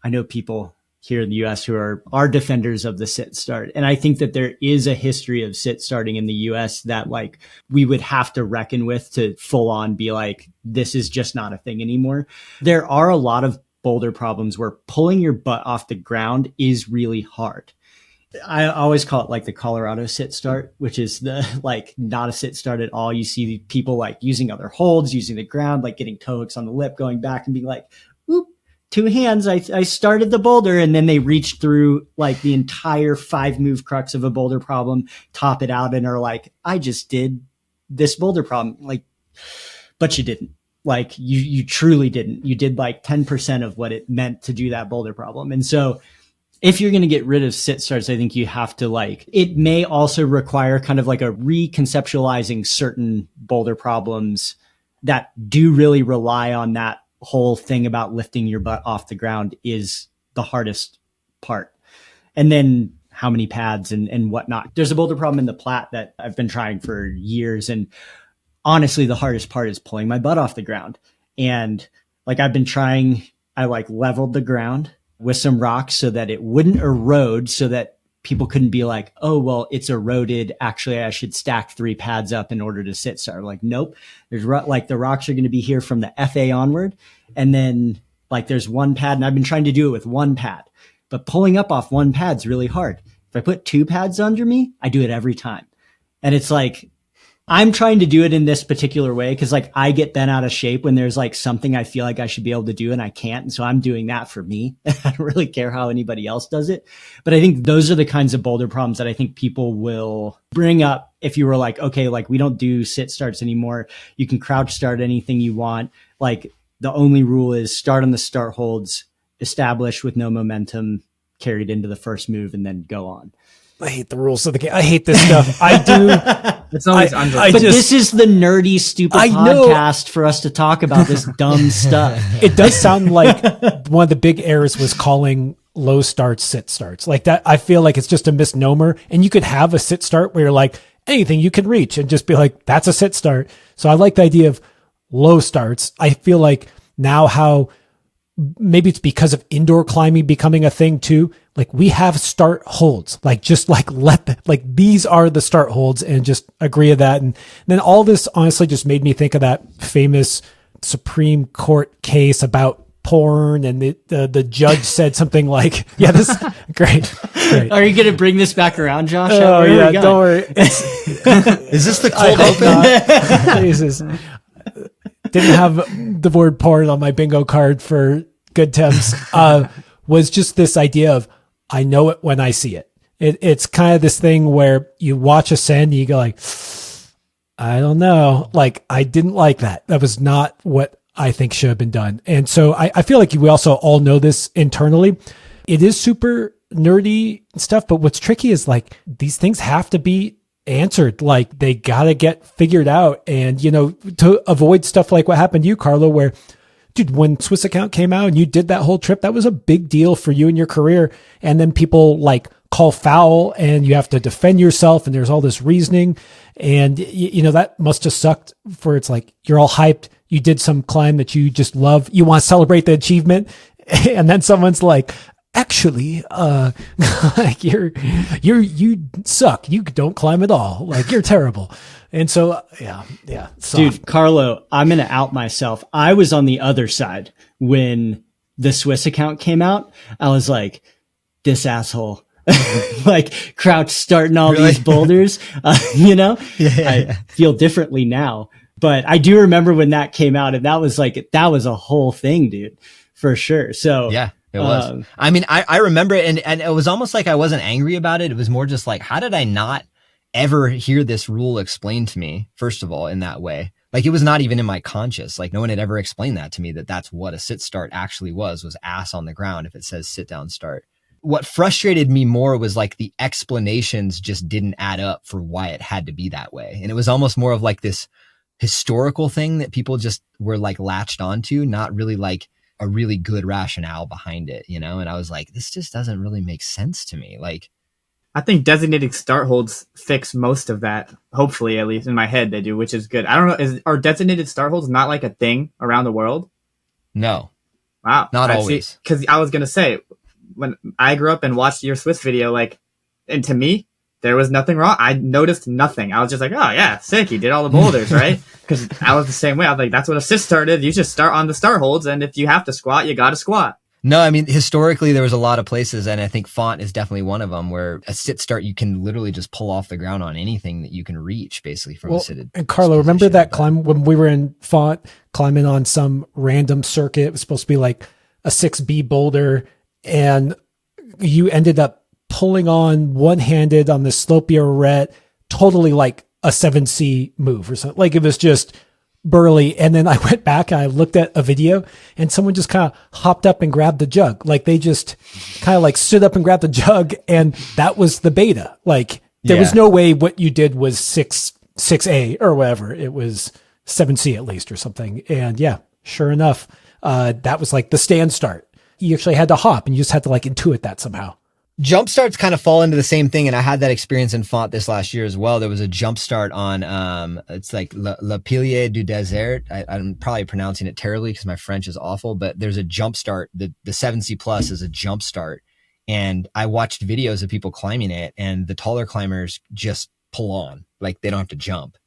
know people here in the US who are defenders of the sit start. And I think that there is a history of sit starting in the US that like we would have to reckon with to full on be like, this is just not a thing anymore. There are a lot of boulder problems where pulling your butt off the ground is really hard. I always call it like the Colorado sit start, which is the like not a sit start at all. You see people like using other holds, using the ground, like getting toe hooks on the lip, going back and being like, oop, 2 hands. I started the boulder. And then they reach through like the entire 5 move crux of a boulder problem, top it out and are like, I just did this boulder problem. Like, but you didn't. Like you truly didn't. You did like 10% of what it meant to do that boulder problem. And so if you're going to get rid of sit starts, I think you have to like, it may also require kind of like a reconceptualizing certain boulder problems that do really rely on that whole thing about lifting your butt off the ground is the hardest part. And then how many pads and whatnot. There's a boulder problem in the Platte that I've been trying for years. And honestly, the hardest part is pulling my butt off the ground. And like I've been trying, I like leveled the ground with some rocks so that it wouldn't erode, so that people couldn't be like, oh, well, it's eroded. Actually, I should stack 3 pads up in order to sit start. Like, nope. There's like the rocks are going to be here from the FA onward. And then like there's 1 pad, and I've been trying to do it with 1 pad, but pulling up off 1 pad's really hard. If I put 2 pads under me, I do it every time. And it's like, I'm trying to do it in this particular way because like I get bent out of shape when there's like something I feel like I should be able to do and I can't. And so I'm doing that for me. I don't really care how anybody else does it. But I think those are the kinds of boulder problems that I think people will bring up if you were like, okay, like we don't do sit starts anymore. You can crouch start anything you want. Like the only rule is start on the start holds, establish with no momentum, carried into the first move, and then go on. I hate the rules of the game. I hate this stuff. I do. It's always but this is the nerdy, stupid podcast for us to talk about this dumb stuff. It does sound like one of the big errors was calling low starts sit starts. Like that, I feel like it's just a misnomer. And you could have a sit start where you're like, anything you can reach and just be like, that's a sit start. So I like the idea of low starts. I feel like now how maybe it's because of indoor climbing becoming a thing too. Like we have start holds, like just like these are the start holds and just agree to that. And then all this honestly just made me think of that famous Supreme Court case about porn. And the judge said something like, yeah, this great. Are you going to bring this back around, Josh? Oh yeah. Don't worry. Is this the cold open? Jesus. Didn't have the word porn on my bingo card for good temps. Was just this idea of, I know it when I see it. It's kind of this thing where you watch ascend and you go like, I don't know. Like, I didn't like that. That was not what I think should have been done. And so I feel like we also all know this internally. It is super nerdy stuff, but what's tricky is like these things have to be answered. Like they got to get figured out. And, you know, to avoid stuff like what happened to you, Carlo, where, dude, when Swiss account came out and you did that whole trip, that was a big deal for you and your career. And then people like call foul and you have to defend yourself and there's all this reasoning. And, you know, that must have sucked for it's like you're all hyped. You did some climb that you just love. You want to celebrate the achievement. And then someone's like, actually, like you suck. You don't climb at all. Like you're terrible. And so, yeah. Soft. Dude, Carlo, I'm going to out myself. I was on the other side when the Swiss account came out. I was like, this asshole, like crouch starting all these boulders, you know, I feel differently now, but I do remember when that came out and that was a whole thing, dude, for sure. So yeah. It was. I mean, I remember it and it was almost like I wasn't angry about it. It was more just like, how did I not ever hear this rule explained to me, first of all, in that way? Like, it was not even in my conscious. Like, no one had ever explained that to me, that that's what a sit start actually was ass on the ground if it says sit down start. What frustrated me more was like the explanations just didn't add up for why it had to be that way. And it was almost more of like this historical thing that people just were like latched onto, not really like a really good rationale behind it, you know? And I was like, this just doesn't really make sense to me. Like, I think designated start holds fix most of that. Hopefully, at least in my head, they do, which is good. I don't know. Are designated start holds not like a thing around the world? No. Wow. Not always. Because I was going to say, when I grew up and watched your Swiss video, like, and to me, there was nothing wrong. I noticed nothing. I was just like, oh yeah, sick. He did all the boulders, right? Because I was the same way. I was like, that's what a sit start is. You just start on the start holds. And if you have to squat, you got to squat. No, I mean, historically, there was a lot of places, and I think Font is definitely one of them, where a sit start, you can literally just pull off the ground on anything that you can reach, basically, from a seated And Carlo, remember that climb when we were in Font, climbing on some random circuit? It was supposed to be like a 6B boulder, and you ended up pulling on one-handed on the slopey arete, totally like a 7C move or something. Like it was just burly. And then I went back and I looked at a video and someone just kind of hopped up and grabbed the jug. Like they just kind of like stood up and grabbed the jug, and that was the beta. Like there was no way what you did was 6A or whatever. It was 7C at least or something. And yeah, sure enough, that was like the stand start. You actually had to hop and you just had to like intuit that somehow. Jump starts kind of fall into the same thing, and I had that experience in Font this last year as well. There was a jump start on, it's like Le Pilier du Désert. I'm probably pronouncing it terribly because my French is awful, but there's a jump start. The 7C Plus is a jump start, and I watched videos of people climbing it, and the taller climbers just pull on, like they don't have to jump.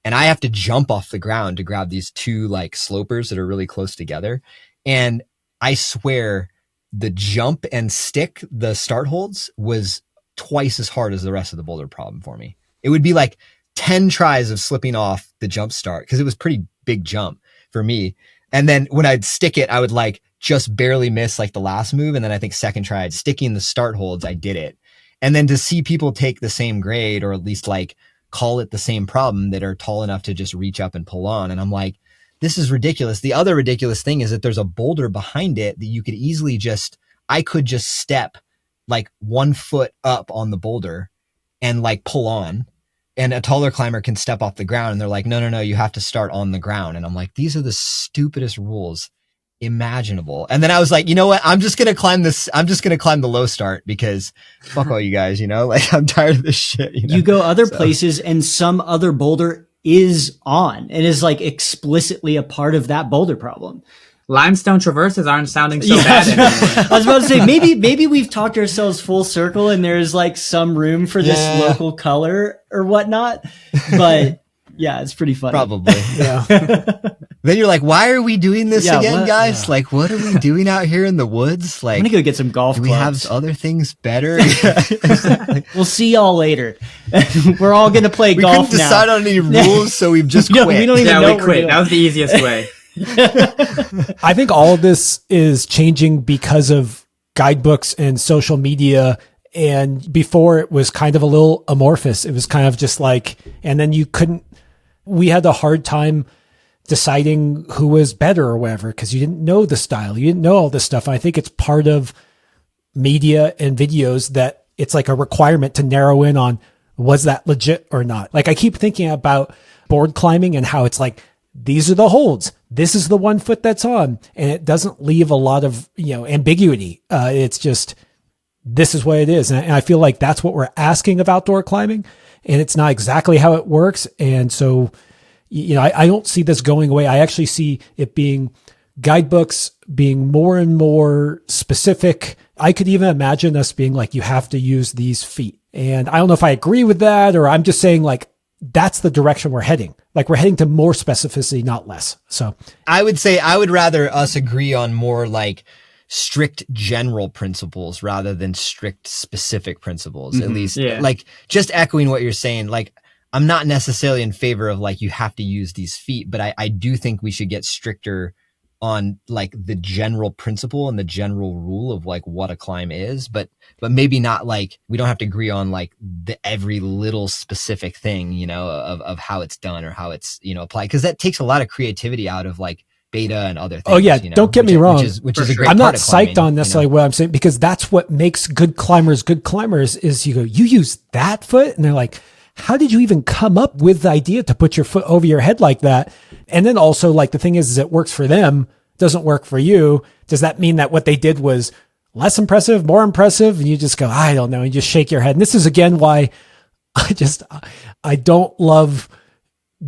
And I have to jump off the ground to grab these two like slopers that are really close together. And I swear, the jump and stick, the start holds, was twice as hard as the rest of the boulder problem for me. It would be like 10 tries of slipping off the jump start, because it was pretty big jump for me. And then when I'd stick it, I would like just barely miss like the last move. And then I think second try, I'd sticking the start holds, I did it. And then to see people take the same grade, or at least like call it the same problem, that are tall enough to just reach up and pull on. And I'm like, this is ridiculous. The other ridiculous thing is that there's a boulder behind it that you could easily I could just step like 1 foot up on the boulder and like pull on, and a taller climber can step off the ground, and they're like, no, you have to start on the ground. And I'm like, these are the stupidest rules imaginable. And then I was like, you know what? I'm just going to climb the low start, because fuck all you guys, you know, like I'm tired of this shit. You know? You go other places and some other boulder is on and is like explicitly a part of that boulder problem. Limestone traverses aren't sounding so bad anymore. I was about to say, maybe we've talked ourselves full circle and there's like some room for this local color or whatnot. But yeah, it's pretty funny. Probably. Yeah. Then you're like, why are we doing this again, guys? Yeah. Like, what are we doing out here in the woods? Like, I'm gonna go get some golf clubs. We have other things better. Exactly. We'll see y'all later. We're all gonna play golf now. We couldn't decide on any rules, so we've just quit. We don't even know we quit. That was the easiest way. I think all of this is changing because of guidebooks and social media And before it was kind of a little amorphous. It was kind of just like, and then we had a hard time deciding who was better or whatever, because you didn't know the style. You didn't know all this stuff. I think it's part of media and videos that it's like a requirement to narrow in on, was that legit or not? Like I keep thinking about board climbing and how it's like, these are the holds. This is the 1 foot that's on. And it doesn't leave a lot of, ambiguity. It's just, this is what it is. And I feel like that's what we're asking of outdoor climbing, and it's not exactly how it works. And so, I don't see this going away. I actually see it being guidebooks being more and more specific. I could even imagine us being like, you have to use these feet. And I don't know if I agree with that, or I'm just saying like, that's the direction we're heading. Like we're heading to more specificity, not less. So I would say I would rather us agree on more like strict general principles rather than strict specific principles, at least. Yeah. Like just echoing what you're saying, like I'm not necessarily in favor of like, you have to use these feet, but I do think we should get stricter on like the general principle and the general rule of like what a climb is, but maybe not like, we don't have to agree on like every little specific thing, of how it's done or how it's, applied. Cause that takes a lot of creativity out of like beta and other things. Oh yeah. Don't get me wrong. Which is a great I'm part not of climbing, psyched on necessarily what I'm saying, because that's what makes good climbers is you go, you use that foot. And they're like, how did you even come up with the idea to put your foot over your head like that? And then also like the thing is it works for them, doesn't work for you. Does that mean that what they did was less impressive, more impressive? And you just go, I don't know. And you just shake your head. And this is again why I don't love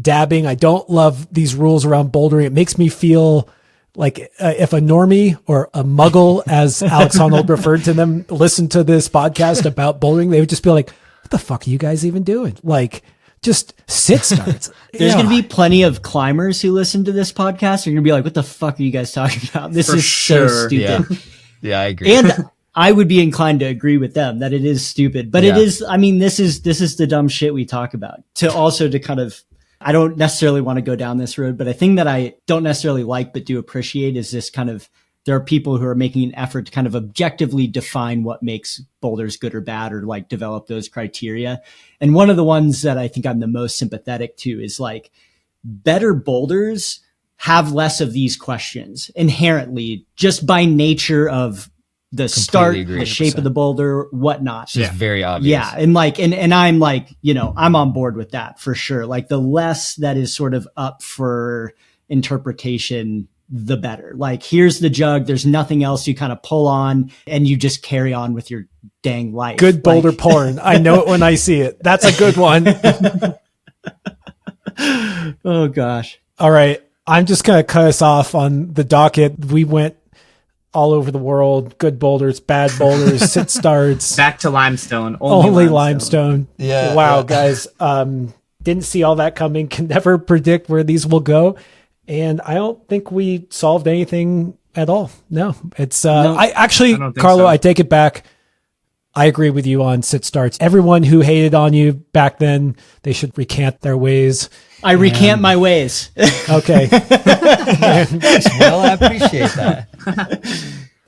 dabbing. I don't love these rules around bouldering. It makes me feel like if a normie or a muggle, as Alex Honnold referred to them, listened to this podcast about bouldering, they would just be like, what the fuck are you guys even doing? Like, just sit starts. There's going to be plenty of climbers who listen to this podcast. You're going to be like, what the fuck are you guys talking about? This is so stupid. Yeah, I agree. And I would be inclined to agree with them that it is stupid, but it is, I mean, this is the dumb shit we talk about. To kind of, I don't necessarily want to go down this road, but a thing that I don't necessarily like, but do appreciate is this kind of, there are people who are making an effort to kind of objectively define what makes boulders good or bad, or like develop those criteria. And one of the ones that I think I'm the most sympathetic to is like, better boulders have less of these questions inherently, just by nature of the start, the shape of the boulder, whatnot. It's just very obvious. Yeah. And like, and I'm like, I'm on board with that for sure. Like the less that is sort of up for interpretation, the better. Like, here's the jug. There's nothing else you kind of pull on, and you just carry on with your dang life. Good boulder porn. I know it when I see it. That's a good one. Oh gosh. All right. I'm just going to cut us off on the docket. We went all over the world. Good boulders, bad boulders, sit starts. Back to limestone. Only limestone. Yeah. Wow, guys. Didn't see all that coming. Can never predict where these will go. And I don't think we solved anything at all. No, it's, No, I actually, I don't think Carlo, so. I take it back. I agree with you on sit starts. Everyone who hated on you back then, they should recant their ways. I recant my ways. Okay. Well, I appreciate that.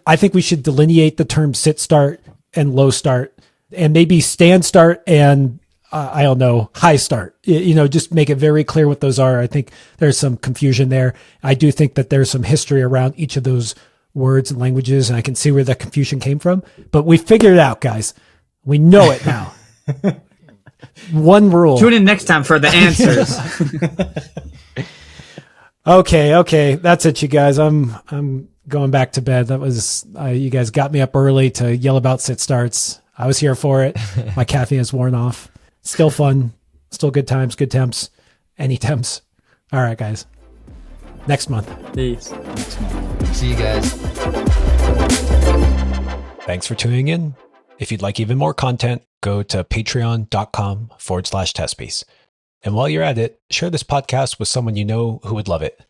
I think we should delineate the term sit start and low start, and maybe stand start and I don't know, high start. Just make it very clear what those are. I think there's some confusion there. I do think that there's some history around each of those words and languages, and I can see where that confusion came from. But we figured it out, guys. We know it now. One rule. Tune in next time for the answers. Okay. That's it, you guys. I'm going back to bed. That was, you guys got me up early to yell about sit starts. I was here for it. My caffeine has worn off. Still fun. Still good times, good temps. Any temps. All right, guys. Next month. Peace. See you guys. Thanks for tuning in. If you'd like even more content, go to patreon.com/testpiece. And while you're at it, share this podcast with someone you know who would love it.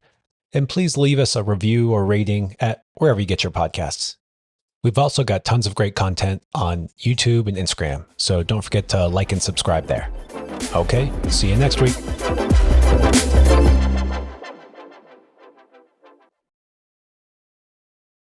And please leave us a review or rating at wherever you get your podcasts. We've also got tons of great content on YouTube and Instagram, so don't forget to like and subscribe there. Okay, see you next week.